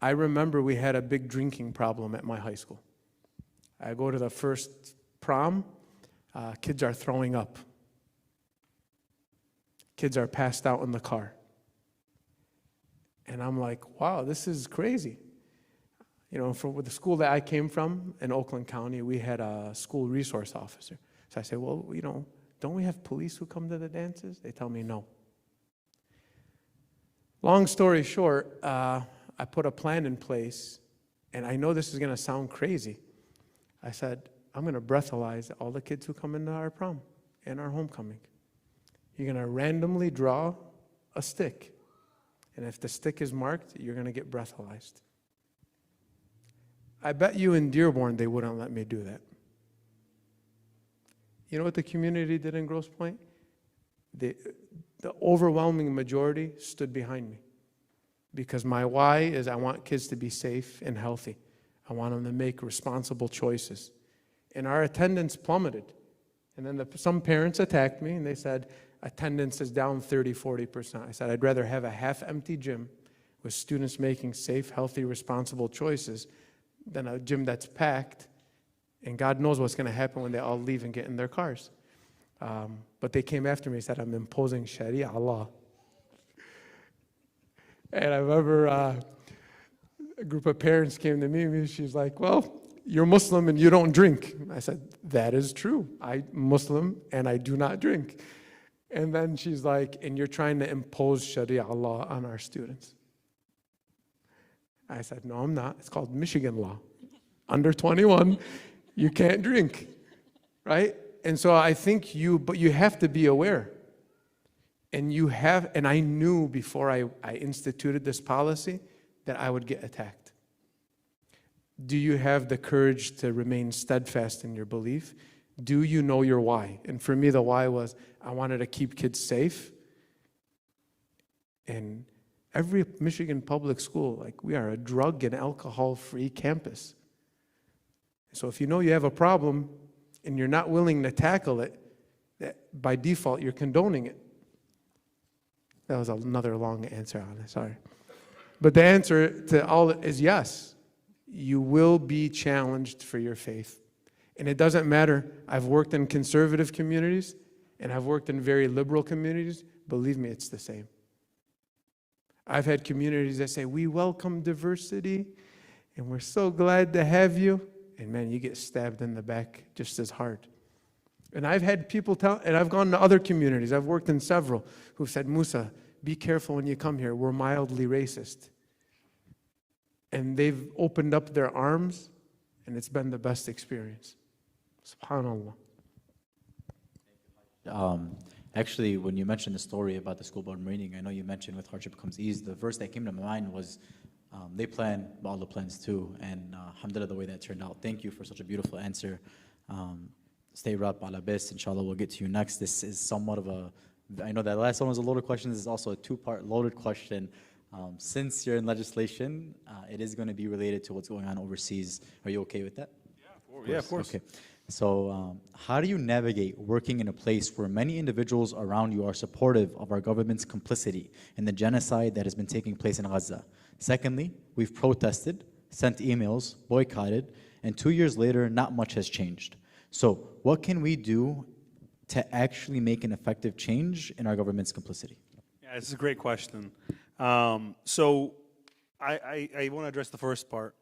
I remember we had a big drinking problem at my high school. I go to the first prom, kids are throwing up. Kids are passed out in the car. And I'm like, wow, this is crazy. You know, with the school that I came from in Oakland County, we had a school resource officer. So I said, well, you know, don't we have police who come to the dances? They tell me no. Long story short, I put a plan in place, and I know this is going to sound crazy. I said, I'm going to breathalyze all the kids who come into our prom and our homecoming. You're going to randomly draw a stick. And if the stick is marked, you're going to get breathalyzed. I bet you in Dearborn they wouldn't let me do that. You know what the community did in Grosse Pointe? The overwhelming majority stood behind me. Because my why is I want kids to be safe and healthy. I want them to make responsible choices. And our attendance plummeted. And then some parents attacked me and they said, attendance is down 30-40%. I said, I'd rather have a half-empty gym with students making safe, healthy, responsible choices than a gym that's packed, and God knows what's going to happen when they all leave and get in their cars. But they came after me and said, I'm imposing Sharia law. And I remember a group of parents came to me and she's like, well, you're Muslim and you don't drink. I said, that is true. I'm Muslim and I do not drink. And then she's like, and you're trying to impose Sharia law on our students. I said, no, I'm not. It's called Michigan law. Under 21, you can't drink, right? And so I think but you have to be aware. And I knew before I instituted this policy that I would get attacked. Do you have the courage to remain steadfast in your belief? Do you know your why? And for me, the why was I wanted to keep kids safe. And every Michigan public school, like we are a drug and alcohol-free campus. So if you know you have a problem and you're not willing to tackle it, that by default, you're condoning it. That was another long answer on it, sorry. But the answer to all is yes. You will be challenged for your faith. And it doesn't matter. I've worked in conservative communities and I've worked in very liberal communities. Believe me, it's the same. I've had communities that say, we welcome diversity and we're so glad to have you. And man, you get stabbed in the back just as hard. And I've had people and I've gone to other communities, I've worked in several, who've said, Musa, be careful when you come here, we're mildly racist. And they've opened up their arms, and it's been the best experience. SubhanAllah. Actually, when you mentioned the story about the school board meeting, I know you mentioned with hardship comes ease. The verse that came to my mind was, they plan all the plans too, and alhamdulillah, the way that turned out. Thank you for such a beautiful answer. Stay rap ala best. Inshallah, we'll get to you next. This is somewhat of I know that last one was a loaded question. This is also a two-part loaded question. Since you're in legislation, it is going to be related to what's going on overseas. Are you okay with that? Yeah, of course. Okay. So, how do you navigate working in a place where many individuals around you are supportive of our government's complicity in the genocide that has been taking place in Gaza? Secondly, we've protested, sent emails, boycotted, and 2 years later, not much has changed. So, what can we do to actually make an effective change in our government's complicity? Yeah, this is a great question. So I want to address the first part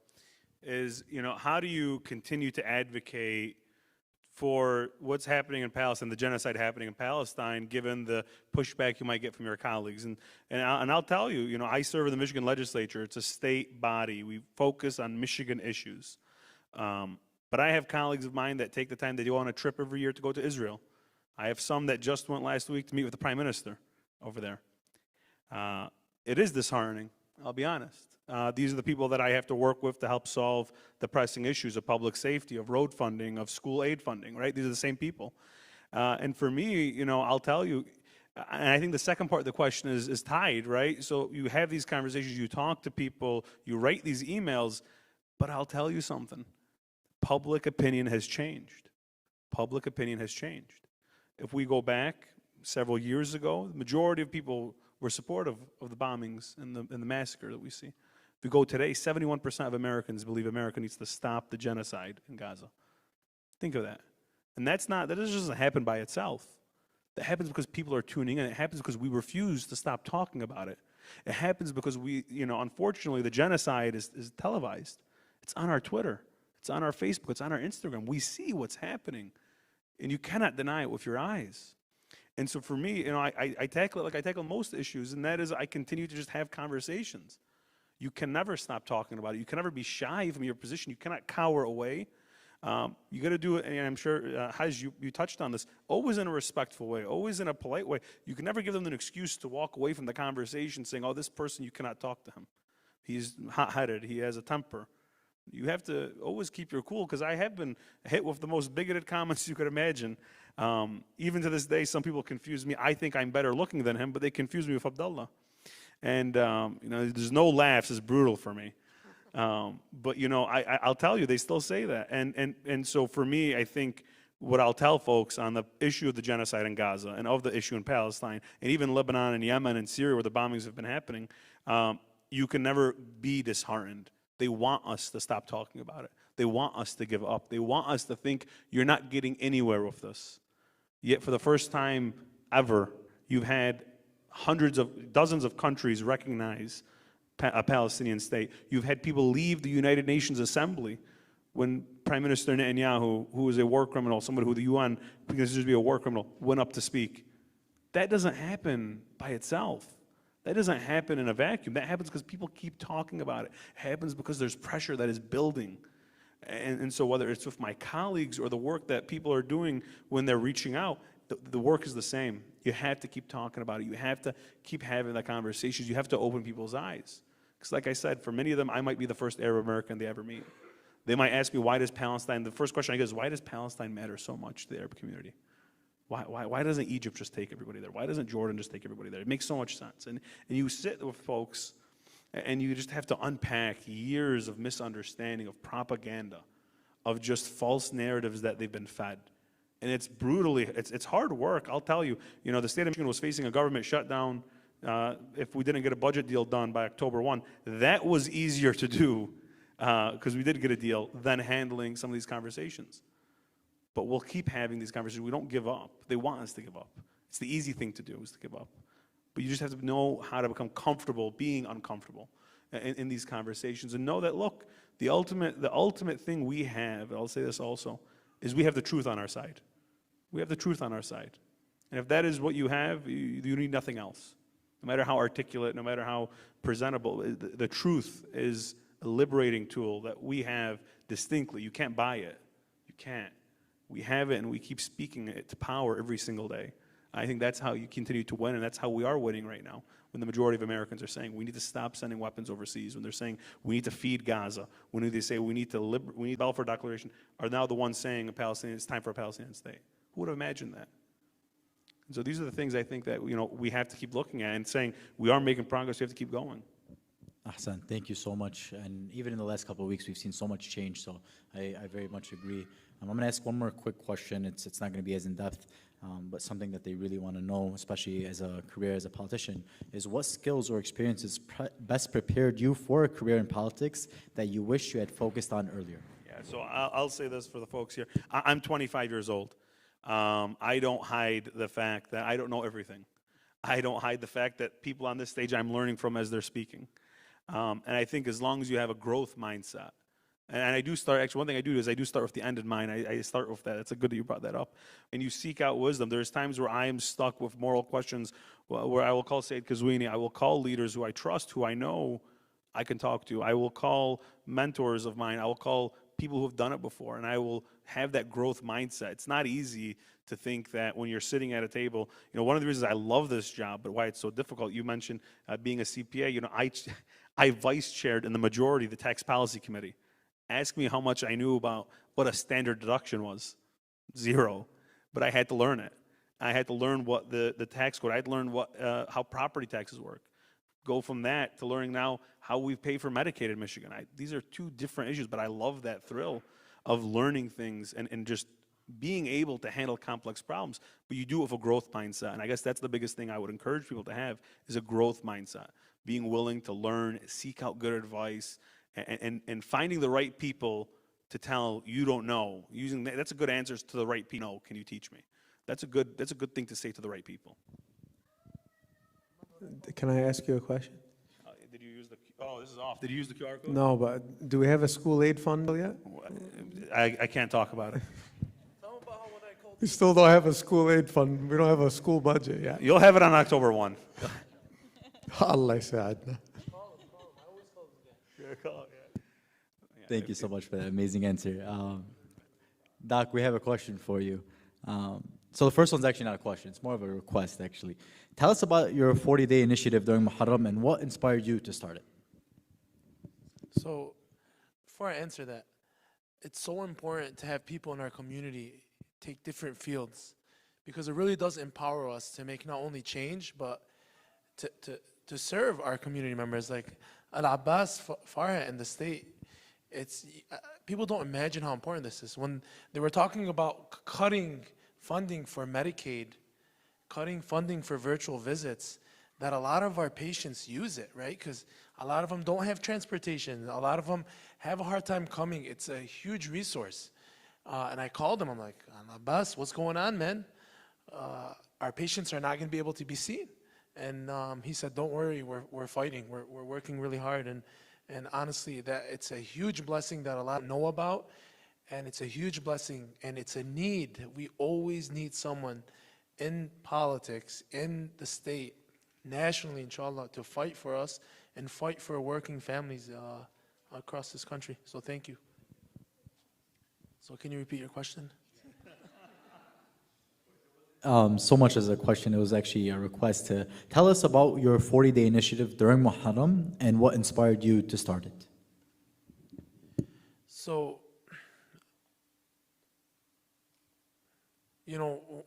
is, how do you continue to advocate for what's happening in Palestine, the genocide happening in Palestine, given the pushback you might get from your colleagues? And I'll tell you, I serve in the Michigan legislature. It's a state body. We focus on Michigan issues. But I have colleagues of mine that take the time, they go on a trip every year to go to Israel. I have some that just went last week to meet with the Prime Minister over there. It is disheartening, I'll be honest. These are the people that I have to work with to help solve the pressing issues of public safety, of road funding, of school aid funding, right? These are the same people. And for me, I'll tell you, and I think the second part of the question is tied, right? So you have these conversations, you talk to people, you write these emails, but I'll tell you something. Public opinion has changed. Public opinion has changed. If we go back several years ago, the majority of people were supportive of the bombings and the massacre that we see. If we go today, 71% of Americans believe America needs to stop the genocide in Gaza. Think of that. And that doesn't happen by itself. That happens because people are tuning in. It happens because we refuse to stop talking about it. It happens because unfortunately, the genocide is televised. It's on our Twitter. It's on our Facebook. It's on our Instagram. We see what's happening. And you cannot deny it with your eyes. And so for me, I tackle it like I tackle most issues, and that is I continue to just have conversations. You can never stop talking about it. You can never be shy from your position. You cannot cower away. You got to do it, and I'm sure, Haj, you touched on this, always in a respectful way, always in a polite way. You can never give them an excuse to walk away from the conversation saying, oh, this person, you cannot talk to him. He's hot-headed. He has a temper. You have to always keep your cool, because I have been hit with the most bigoted comments you could imagine. Even to this day, some people confuse me. I think I'm better looking than him, but they confuse me with Abdullah. And there's no laughs. It's brutal for me. But I'll tell you, they still say that. And so for me, I think what I'll tell folks on the issue of the genocide in Gaza and of the issue in Palestine, and even Lebanon and Yemen and Syria, where the bombings have been happening, you can never be disheartened. They want us to stop talking about it. They want us to give up. They want us to think you're not getting anywhere with this. Yet for the first time ever, you've had dozens of countries recognize a Palestinian state. You've had people leave the United Nations Assembly when Prime Minister Netanyahu, who is a war criminal, somebody who the UN considers to be a war criminal, went up to speak. That doesn't happen by itself. That doesn't happen in a vacuum. That happens because people keep talking about it. It happens because there's pressure that is building. And so whether it's with my colleagues or the work that people are doing when they're reaching out, the work is the same. You have to keep talking about it. You have to keep having that conversations. You have to open people's eyes. Because like I said, for many of them, I might be the first Arab American they ever meet. They might ask me, why does Palestine, the first question I get is, why does Palestine matter so much to the Arab community? Why doesn't Egypt just take everybody there? Why doesn't Jordan just take everybody there? It makes so much sense. And you sit with folks, and you just have to unpack years of misunderstanding, of propaganda, of just false narratives that they've been fed. And it's it's hard work, I'll tell you. The state of Michigan was facing a government shutdown if we didn't get a budget deal done by October 1. That was easier to do, because we did get a deal, than handling some of these conversations. But we'll keep having these conversations. We don't give up. They want us to give up. It's the easy thing to do, is to give up. But you just have to know how to become comfortable being uncomfortable in these conversations, and know that, look, the ultimate thing we have, I'll say this also, is we have the truth on our side. We have the truth on our side. And if that is what you have, you need nothing else. No matter how articulate, no matter how presentable, the truth is a liberating tool that we have distinctly. You can't buy it. You can't. We have it, and we keep speaking it to power every single day. I think that's how you continue to win, and that's how we are winning right now, when the majority of Americans are saying we need to stop sending weapons overseas, when they're saying we need to feed Gaza, when they say we need Balfour Declaration, are now the ones saying it's time for a Palestinian state. Who would have imagined that? And so these are the things I think that we have to keep looking at and saying we are making progress, we have to keep going. Ahsan, thank you so much. And even in the last couple of weeks, we've seen so much change. So I very much agree. I'm going to ask one more quick question. It's not going to be as in depth, but something that they really want to know, especially as a career as a politician, is what skills or experiences best prepared you for a career in politics that you wish you had focused on earlier? Yeah, so I'll say this for the folks here. I'm 25 years old. I don't hide the fact that I don't know everything. I don't hide the fact that people on this stage I'm learning from as they're speaking. And I think as long as you have a growth mindset, and I do start, actually one thing I do is I do start with the end in mind. I start with that. It's a good that you brought that up. And you seek out wisdom. There's times where I am stuck with moral questions where I will call Sayyid Kazwini, I will call leaders who I trust, who I know I can talk to. I will call mentors of mine. I will call people who have done it before, and I will have that growth mindset. It's not easy to think that when you're sitting at a table, one of the reasons I love this job, but why it's so difficult, you mentioned being a CPA, I vice chaired in the majority of the tax policy committee. Ask me how much I knew about what a standard deduction was. Zero. But I had to learn it. I had to learn what the tax code, I had to learn how property taxes work. Go from that to learning now how we pay for Medicaid in Michigan. These are two different issues, but I love that thrill of learning things and just being able to handle complex problems. But you do it with a growth mindset. And I guess that's the biggest thing I would encourage people to have is a growth mindset. Being willing to learn, seek out good advice, and finding the right people to tell you don't know. That's a good answer to the right people. No, can you teach me? That's a good thing to say to the right people. Can I ask you a question? Did you use this is off. Did you use the QR code? No, but do we have a school aid fund yet? I can't talk about it. We still don't have a school aid fund. We don't have a school budget yet. You'll have it on October 1. Allah يساعدنا. Thank you so much for that amazing answer. Doc, we have a question for you. So the first one's actually not a question. It's more of a request, actually. Tell us about your 40-day initiative during Muharram and what inspired you to start it. So, before I answer that, it's so important to have people in our community take different fields because it really does empower us to make not only change, but to serve our community members. Like Al-Abbas Farha in the state, people don't imagine how important this is. When they were talking about cutting funding for Medicaid, cutting funding for virtual visits, that a lot of our patients use it, right? Because a lot of them don't have transportation. A lot of them have a hard time coming. It's a huge resource. And I called him. I'm like, Abbas, what's going on, man? Our patients are not going to be able to be seen. And he said, don't worry, we're fighting. We're working really hard. And honestly, that it's a huge blessing that a lot know about. And it's a huge blessing, and it's a need. We always need someone in politics, in the state, nationally, inshallah, to fight for us and fight for working families across this country. So thank you. So can you repeat your question? So much as a question, it was actually a request to tell us about your 40-day initiative during Muharram and what inspired you to start it. So,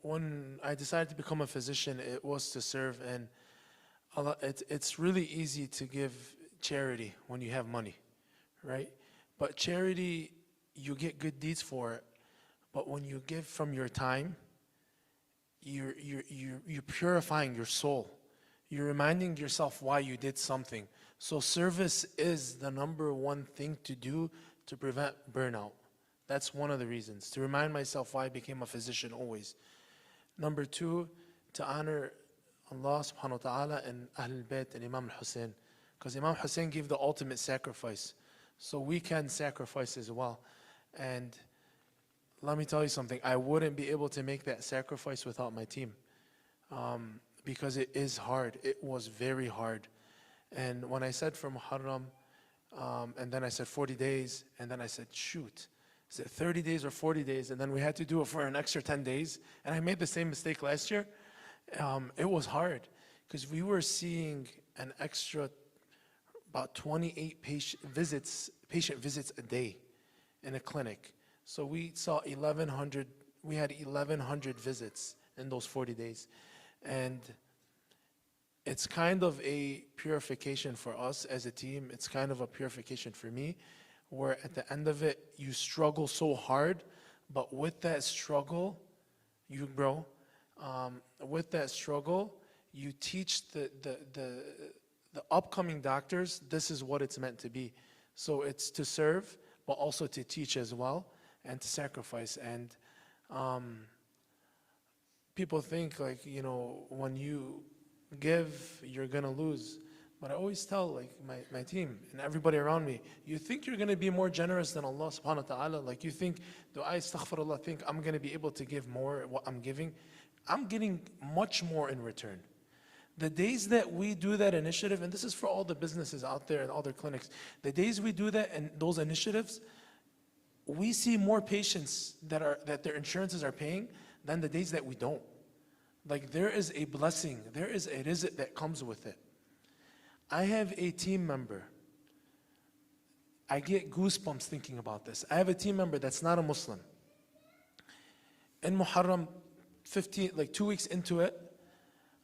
when I decided to become a physician, it was to serve, and it's really easy to give charity when you have money, right? But charity, you get good deeds for it. But when you give from your time, you're purifying your soul. You're reminding yourself why you did something. So service is the #1 thing to do to prevent burnout. That's one of the reasons, to remind myself why I became a physician always. #2, to honor Allah subhanahu wa ta'ala and Ahlul Bayt and Imam al-Hussein. Because Imam Hussein gave the ultimate sacrifice. So we can sacrifice as well. And let me tell you something, I wouldn't be able to make that sacrifice without my team. Because it is hard. It was very hard. And when I said for Muharram, and then I said 40 days, and then I said, shoot, is it 30 days or 40 days? And then we had to do it for an extra 10 days. And I made the same mistake last year. It was hard because we were seeing an extra about 28 patient visits a day in a clinic. So we saw 1,100, we had 1,100 visits in those 40 days. And it's kind of a purification for us as a team. It's kind of a purification for me, where at the end of it, you struggle so hard, but with that struggle, you grow. With that struggle, you teach the upcoming doctors, this is what it's meant to be. So it's to serve, but also to teach as well, and to sacrifice. And people think like, you know, when you give, you're gonna lose. But I always tell like my team and everybody around me, you think you're gonna be more generous than Allah subhanahu wa ta'ala? Like you think, do I astaghfirullah think I'm gonna be able to give more what I'm giving? I'm getting much more in return. The days that we do that initiative, and this is for all the businesses out there and all their clinics, the days we do that and those initiatives, we see more patients that their insurances are paying than the days that we don't. Like there is a blessing, there is a rizq that comes with it. I have a team member. I get goosebumps thinking about this. I have a team member that's not a Muslim. In Muharram 15, like 2 weeks into it,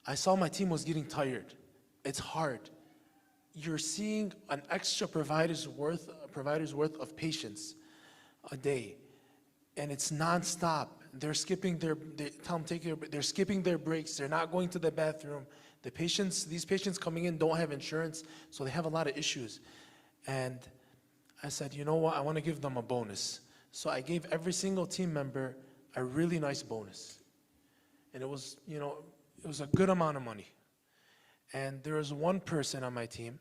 I saw my team was getting tired. It's hard. You're seeing an extra provider's worth of patients a day, and it's nonstop. They're skipping they're skipping their breaks. They're not going to the bathroom. These patients coming in don't have insurance, so they have a lot of issues. And I said, you know what? I want to give them a bonus. So I gave every single team member a really nice bonus, and it was, you know, it was a good amount of money. And there is one person on my team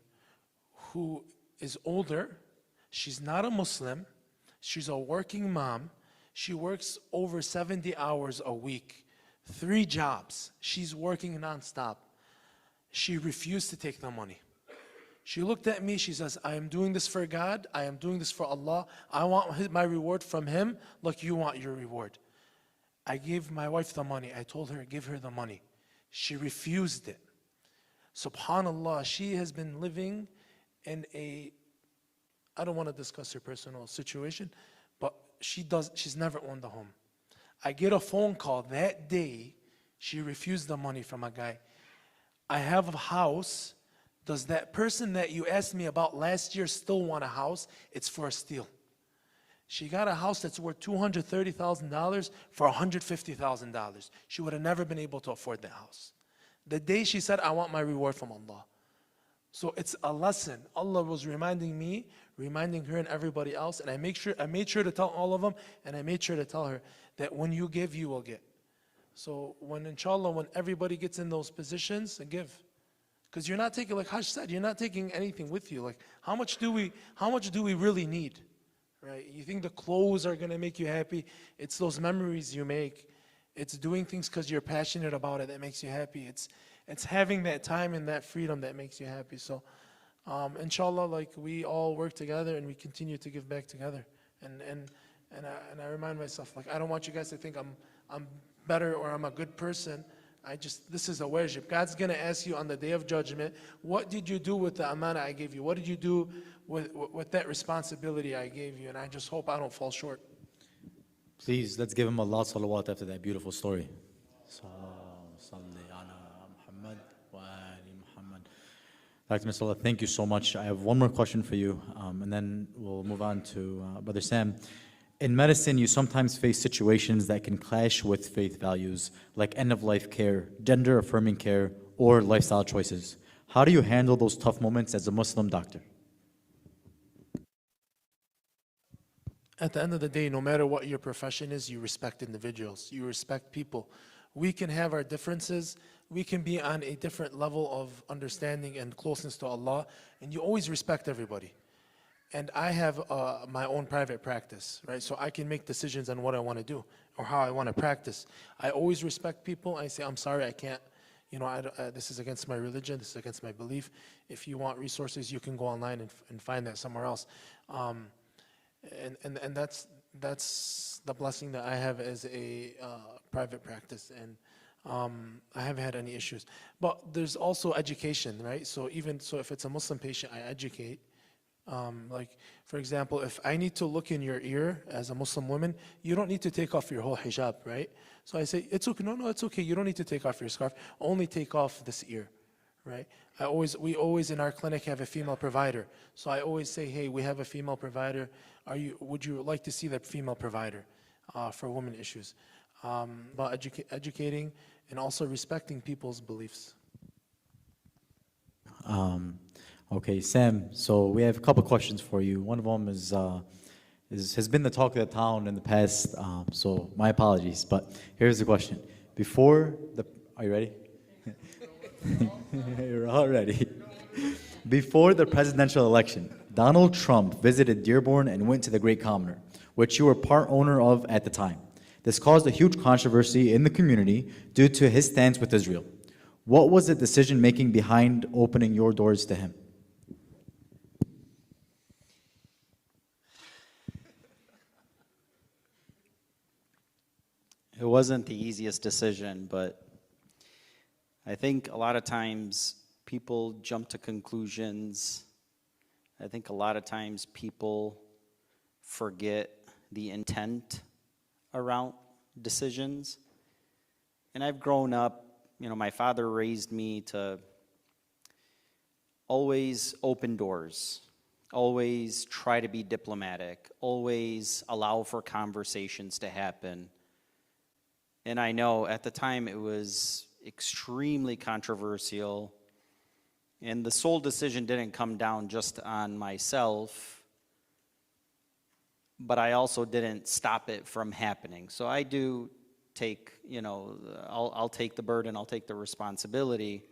who is older. She's not a Muslim. She's a working mom. She works over 70 hours a week, 3 jobs. She's working nonstop. She refused to take the money. She looked at me, she says, I am doing this for God, I am doing this for Allah. I want my reward from Him like you want your reward. I gave my wife the money. I told her, give her the money. She refused it. SubhanAllah, she has been living in I don't want to discuss her personal situation, but she's never owned a home. I get a phone call that day, she refused the money from a guy. I have a house. Does that person that you asked me about last year still want a house? It's for a steal. She got a house that's worth $230,000 for $150,000. She would have never been able to afford that house. The day she said, I want my reward from Allah. So it's a lesson. Allah was reminding me, reminding her and everybody else, and I made sure to tell all of them, and I made sure to tell her that when you give, you will get. So inshallah, when everybody gets in those positions, give. Because you're not taking, like Hajj said, you're not taking anything with you. Like how much do we really need? Right? You think the clothes are gonna make you happy? It's those memories you make. It's doing things because you're passionate about it that makes you happy. It's having that time and that freedom that makes you happy. So inshallah, like we all work together and we continue to give back together. And I remind myself, like I don't want you guys to think I'm better or I'm a good person. This is a wajib. God's gonna ask you on the day of judgment, what did you do with the amana I gave you? What did you do with that responsibility I gave you? And I just hope I don't fall short. Please, let's give him a lot salawat after that beautiful story. Dr. Masala, thank you so much. I have one more question for you, and then we'll move on to Brother Sam. In medicine, you sometimes face situations that can clash with faith values, like end-of-life care, gender-affirming care, or lifestyle choices. How do you handle those tough moments as a Muslim doctor? At the end of the day, no matter what your profession is, you respect individuals, you respect people. We can have our differences, we can be on a different level of understanding and closeness to Allah, and you always respect everybody. And I have my own private practice, right? So I can make decisions on what I want to do or how I want to practice. I always respect people. I say, I'm sorry, I can't, you know, this is against my religion, this is against my belief. If you want resources, you can go online and find that somewhere else. And that's the blessing that I have as a private practice, and I haven't had any issues. But there's also education, right? So if it's a Muslim patient, I educate. Like, for example, if I need to look in your ear as a Muslim woman, you don't need to take off your whole hijab, right? So I say, it's okay, no, it's okay, you don't need to take off your scarf, only take off this ear, right? We always in our clinic have a female provider. So I always say, hey, we have a female provider. Would you like to see that female provider for women issues? About educating and also respecting people's beliefs. Okay, Sam, so we have a couple questions for you. One of them has been the talk of the town in the past, so my apologies, but here's the question. Are you ready? You're all ready. Before the presidential election, Donald Trump visited Dearborn and went to the Great Commoner, which you were part owner of at the time. This caused a huge controversy in the community due to his stance with Israel. What was the decision-making behind opening your doors to him? It wasn't the easiest decision, but I think a lot of times people jump to conclusions. I think a lot of times people forget the intent around decisions. And I've grown up, my father raised me to always open doors, always try to be diplomatic, always allow for conversations to happen. And I know at the time it was extremely controversial, and the sole decision didn't come down just on myself, but I also didn't stop it from happening. So I do take, I'll take the burden, I'll take the responsibility.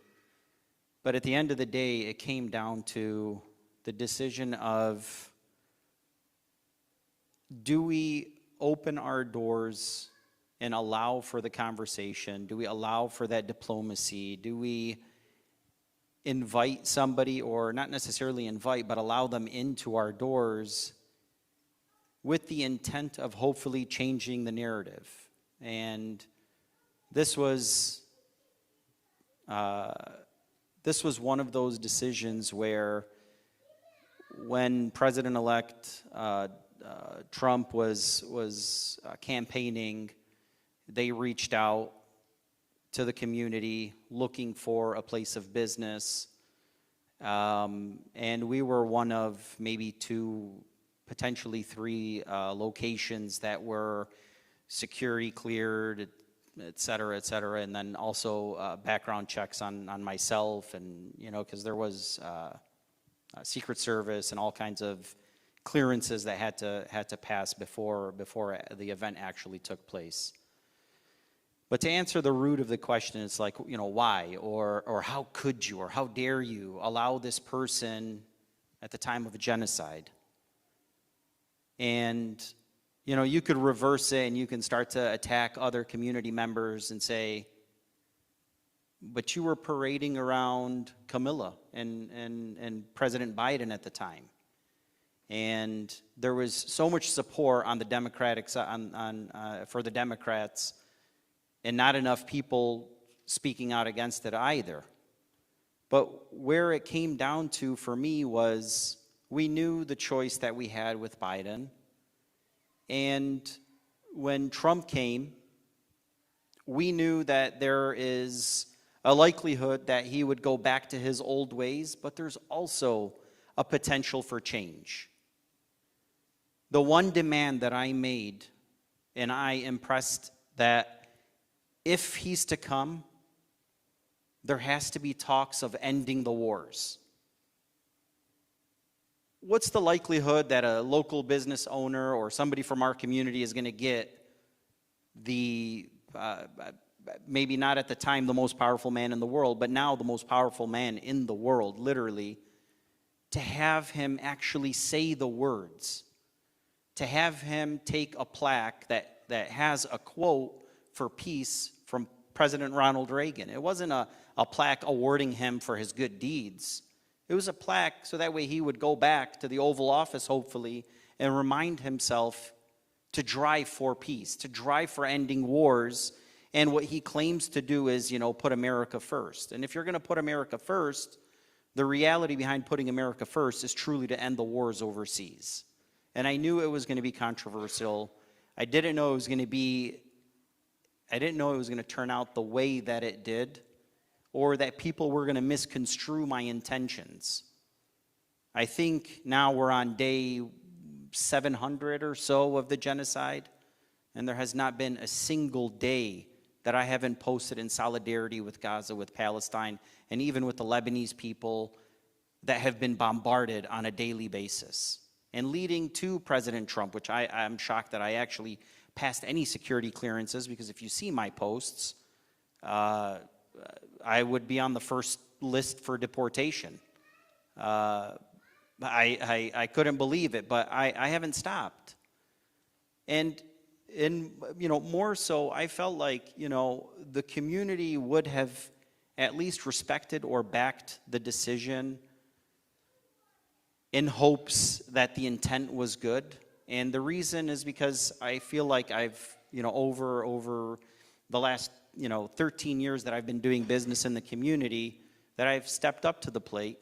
But at the end of the day, it came down to the decision of, do we open our doors and allow for the conversation? Do we allow for that diplomacy? Do we invite somebody, or not necessarily invite, but allow them into our doors with the intent of hopefully changing the narrative? And this was one of those decisions where, when President-elect Trump was campaigning, they reached out to the community looking for a place of business. And we were one of maybe 2, potentially 3 locations that were security cleared, et cetera, and then also background checks on myself, and because there was Secret Service and all kinds of clearances that had to pass before the event actually took place. But to answer the root of the question, it's like, why, or how could you, or how dare you allow this person at the time of a genocide? And you could reverse it and you can start to attack other community members and say, but you were parading around Camilla and President Biden at the time. And there was so much support on the Democratic side, for the Democrats, and not enough people speaking out against it either. But where it came down to for me was, we knew the choice that we had with Biden. And when Trump came, we knew that there is a likelihood that he would go back to his old ways, but there's also a potential for change. The one demand that I made, and I impressed, that if he's to come, there has to be talks of ending the wars. What's the likelihood that a local business owner or somebody from our community is going to get the, maybe not at the time the most powerful man in the world, but now the most powerful man in the world, literally, to have him actually say the words, to have him take a plaque that has a quote for peace from President Ronald Reagan? It wasn't a plaque awarding him for his good deeds. It was a plaque so that way he would go back to the Oval Office, hopefully, and remind himself to drive for peace, to drive for ending wars. And what he claims to do is, put America first. And if you're going to put America first, the reality behind putting America first is truly to end the wars overseas. And I knew it was going to be controversial. I didn't know it was going to turn out the way that it did. or that people were going to misconstrue my intentions. I think now we're on day 700 or so of the genocide, and there has not been a single day that I haven't posted in solidarity with Gaza, with Palestine, and even with the Lebanese people that have been bombarded on a daily basis. And leading to President Trump, which I'm shocked that I actually passed any security clearances, because if you see my posts, I would be on the first list for deportation. I couldn't believe it, but I haven't stopped. And more so, I felt like, the community would have at least respected or backed the decision in hopes that the intent was good. And the reason is because I feel like I've, over the last, 13 years that I've been doing business in the community, that I've stepped up to the plate.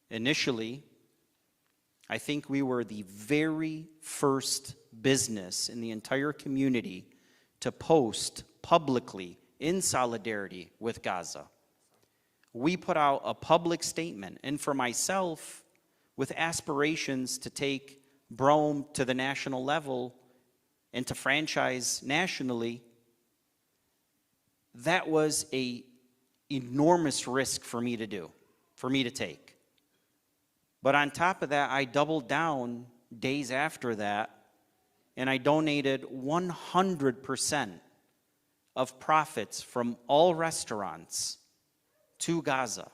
Initially, I think we were the very first business in the entire community to post publicly in solidarity with Gaza. We put out a public statement, and for myself, with aspirations to take Brome to the national level and to franchise nationally, that was an enormous risk for me to do, for me to take. But on top of that, I doubled down days after that, and I donated 100% of profits from all restaurants to Gaza.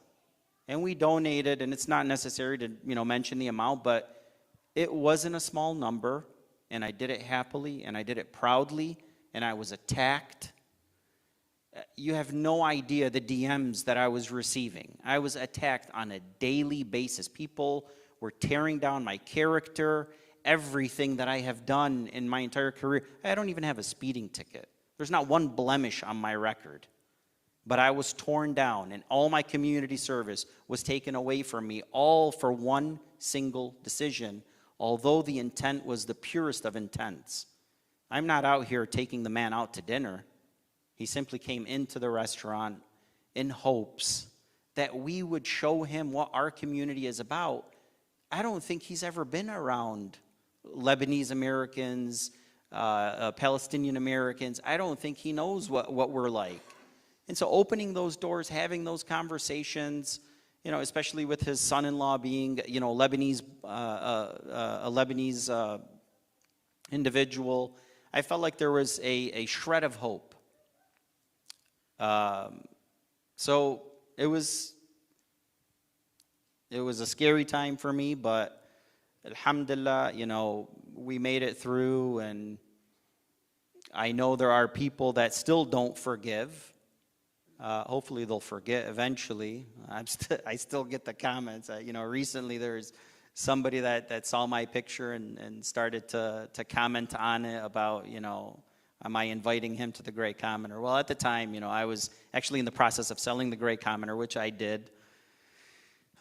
And we donated, and it's not necessary to mention the amount, but it wasn't a small number, and I did it happily, and I did it proudly, and I was attacked. You have no idea the DMs that I was receiving. I was attacked on a daily basis. People were tearing down my character, everything that I have done in my entire career. I don't even have a speeding ticket. There's not one blemish on my record. But I was torn down, and all my community service was taken away from me, all for one single decision, although the intent was the purest of intents. I'm not out here taking the man out to dinner. He simply came into the restaurant in hopes that we would show him what our community is about. I don't think he's ever been around Lebanese Americans, Palestinian Americans. I don't think he knows what we're like. And so opening those doors, having those conversations, especially with his son-in-law being, Lebanese, a Lebanese individual, I felt like there was a shred of hope. So it was a scary time for me, but alhamdulillah, we made it through, and I know there are people that still don't forgive. Hopefully they'll forget eventually. I still get the comments. Recently there's somebody that saw my picture and started to comment on it about, am I inviting him to the Great Commoner? Well, at the time, I was actually in the process of selling the Great Commoner, which I did.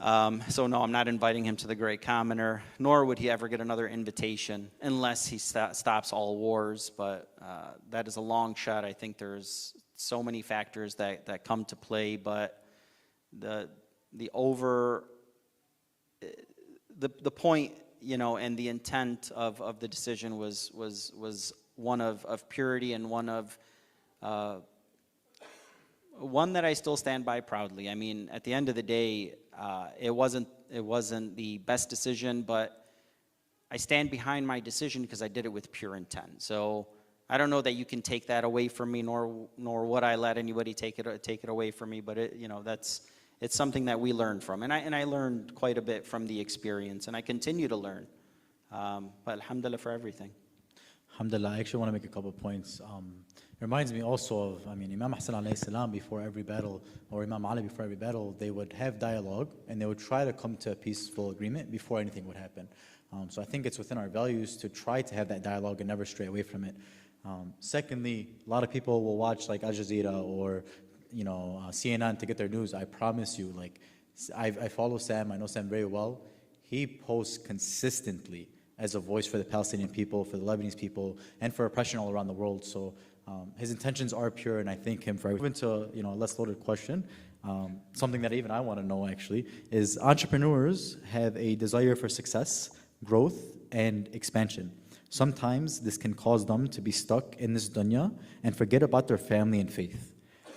So no, I'm not inviting him to the Great Commoner, nor would he ever get another invitation unless he stops all wars. But that is a long shot. I think there's so many factors that come to play, but the point, and the intent of the decision was one of purity, and one that I still stand by proudly. I mean, at the end of the day, it wasn't the best decision, but I stand behind my decision because I did it with pure intent. So I don't know that you can take that away from me, nor would I let anybody take it away from me. But it's something that we learned from, and I learned quite a bit from the experience, and I continue to learn. But alhamdulillah for everything. Alhamdulillah, I actually want to make a couple of points. It reminds me also of, Imam Hassan alayhi salam before every battle, or Imam Ali before every battle, they would have dialogue, and they would try to come to a peaceful agreement before anything would happen. So I think it's within our values to try to have that dialogue and never stray away from it. Secondly, a lot of people will watch like Al Jazeera or CNN to get their news. I promise you, I follow Sam. I know Sam very well. He posts consistently as a voice for the Palestinian people, for the Lebanese people, and for oppression all around the world. So his intentions are pure, and I thank him for everything. Into a less loaded question, something that even I want to know actually is entrepreneurs have a desire for success, growth, and expansion. Sometimes this can cause them to be stuck in this dunya and forget about their family and faith.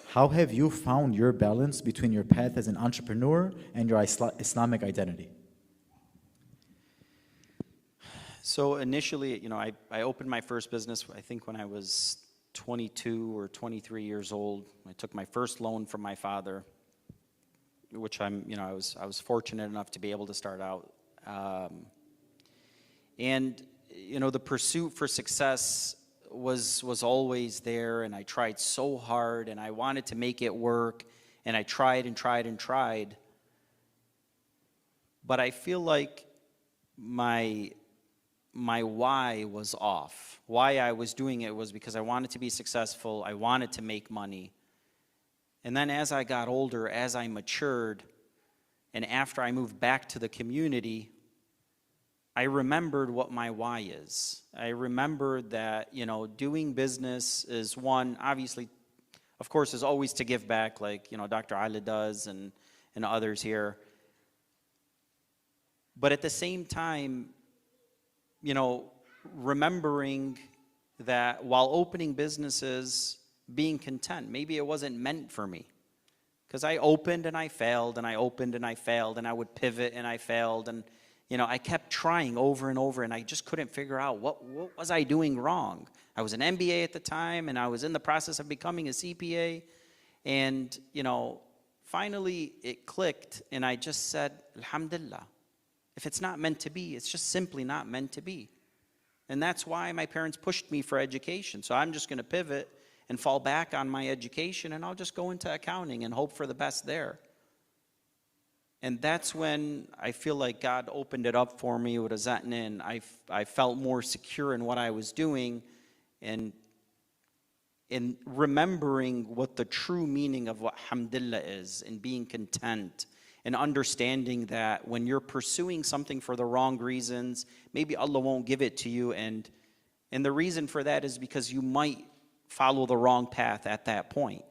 How have you found your balance between your path as an entrepreneur and your Islamic identity? So initially, I opened my first business, I think when I was 22 or 23 years old. I took my first loan from my father, which I was fortunate enough to be able to start out. The pursuit for success was always there, and I tried so hard, and I wanted to make it work, and I tried and tried and tried. But I feel like my why was off. Why I was doing it was because I wanted to be successful, I wanted to make money. And then as I got older, as I matured, and after I moved back to the community, I remembered what my why is. I remembered that, doing business is one, obviously, of course, is always to give back, like, Dr. Ali does and others here. But at the same time, remembering that while opening businesses, being content, maybe it wasn't meant for me. Because I opened and I failed, and I opened and I failed, and I would pivot and I failed, and I kept trying over and over, and I just couldn't figure out what was I doing wrong. I was an MBA at the time, and I was in the process of becoming a CPA, and finally it clicked, and I just said, Alhamdulillah. If it's not meant to be, it's just simply not meant to be. And that's why my parents pushed me for education. So I'm just going to pivot and fall back on my education, and I'll just go into accounting and hope for the best there. And that's when I feel like God opened it up for me with and I felt more secure in what I was doing, and in remembering what the true meaning of what alhamdulillah is, and being content, and understanding that when you're pursuing something for the wrong reasons, maybe Allah won't give it to you, and the reason for that is because you might follow the wrong path at that point.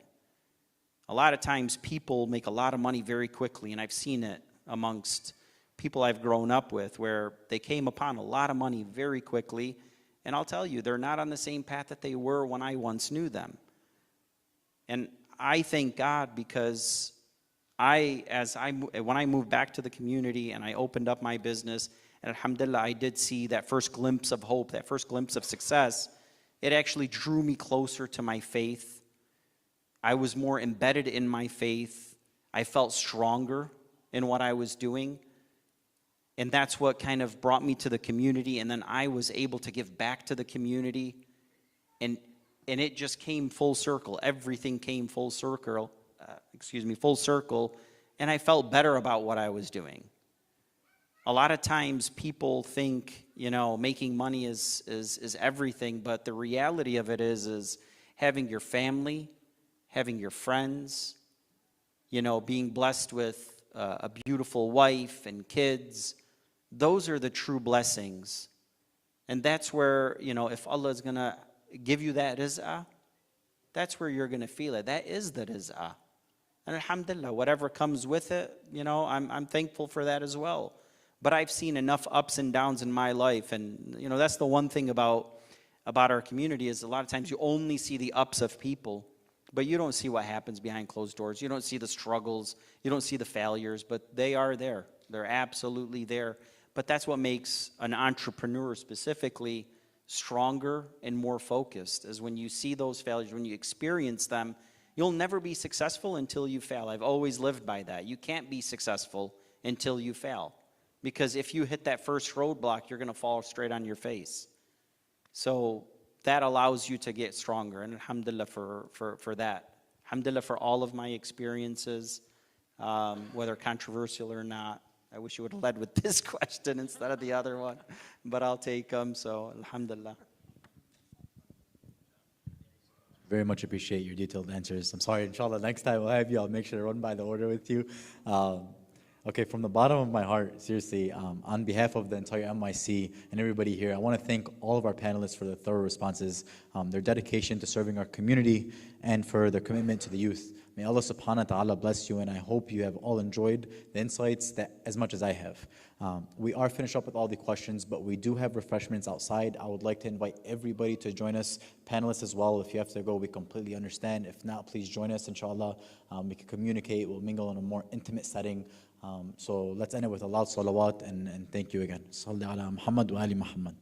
A lot of times people make a lot of money very quickly, and I've seen it amongst people I've grown up with, where they came upon a lot of money very quickly, and I'll tell you, they're not on the same path that they were when I once knew them. And I thank God, because when I moved back to the community and I opened up my business, and alhamdulillah, I did see that first glimpse of hope, that first glimpse of success. It actually drew me closer to my faith. I was more embedded in my faith. I felt stronger in what I was doing. And that's what kind of brought me to the community. And then I was able to give back to the community. And it just came full circle. Everything came full circle. Full circle. And I felt better about what I was doing. A lot of times people think, making money is everything. But the reality of it is having your family, having your friends, being blessed with a beautiful wife and kids. Those are the true blessings. And that's where, if Allah is going to give you that riz'ah, that's where you're going to feel it. That is the riz'ah. And alhamdulillah, whatever comes with it, I'm thankful for that as well. But I've seen enough ups and downs in my life. And, that's the one thing about our community, is a lot of times you only see the ups of people, but you don't see what happens behind closed doors. You don't see the struggles. You don't see the failures, but they are there. They're absolutely there. But that's what makes an entrepreneur specifically stronger and more focused, is when you see those failures, when you experience them. You'll never be successful until you fail. I've always lived by that. You can't be successful until you fail. Because if you hit that first roadblock, you're going to fall straight on your face. So that allows you to get stronger. And alhamdulillah for that. Alhamdulillah for all of my experiences, whether controversial or not. I wish you would have led with this question instead of the other one. But I'll take them, so alhamdulillah. Very much appreciate your detailed answers. I'm sorry, inshallah, next time I'll have you. I'll make sure to run by the order with you. Okay, from the bottom of my heart, seriously, on behalf of the entire MIC and everybody here, I want to thank all of our panelists for their thorough responses, their dedication to serving our community, and for their commitment to the youth. May Allah subhanahu wa ta'ala bless you, and I hope you have all enjoyed the insights as much as I have. We are finished up with all the questions, but we do have refreshments outside. I would like to invite everybody to join us, panelists as well. If you have to go, we completely understand. If not, please join us, inshallah. We can communicate, we'll mingle in a more intimate setting. So let's end it with a loud salawat and thank you again. Salli ala Muhammad wa ali Muhammad.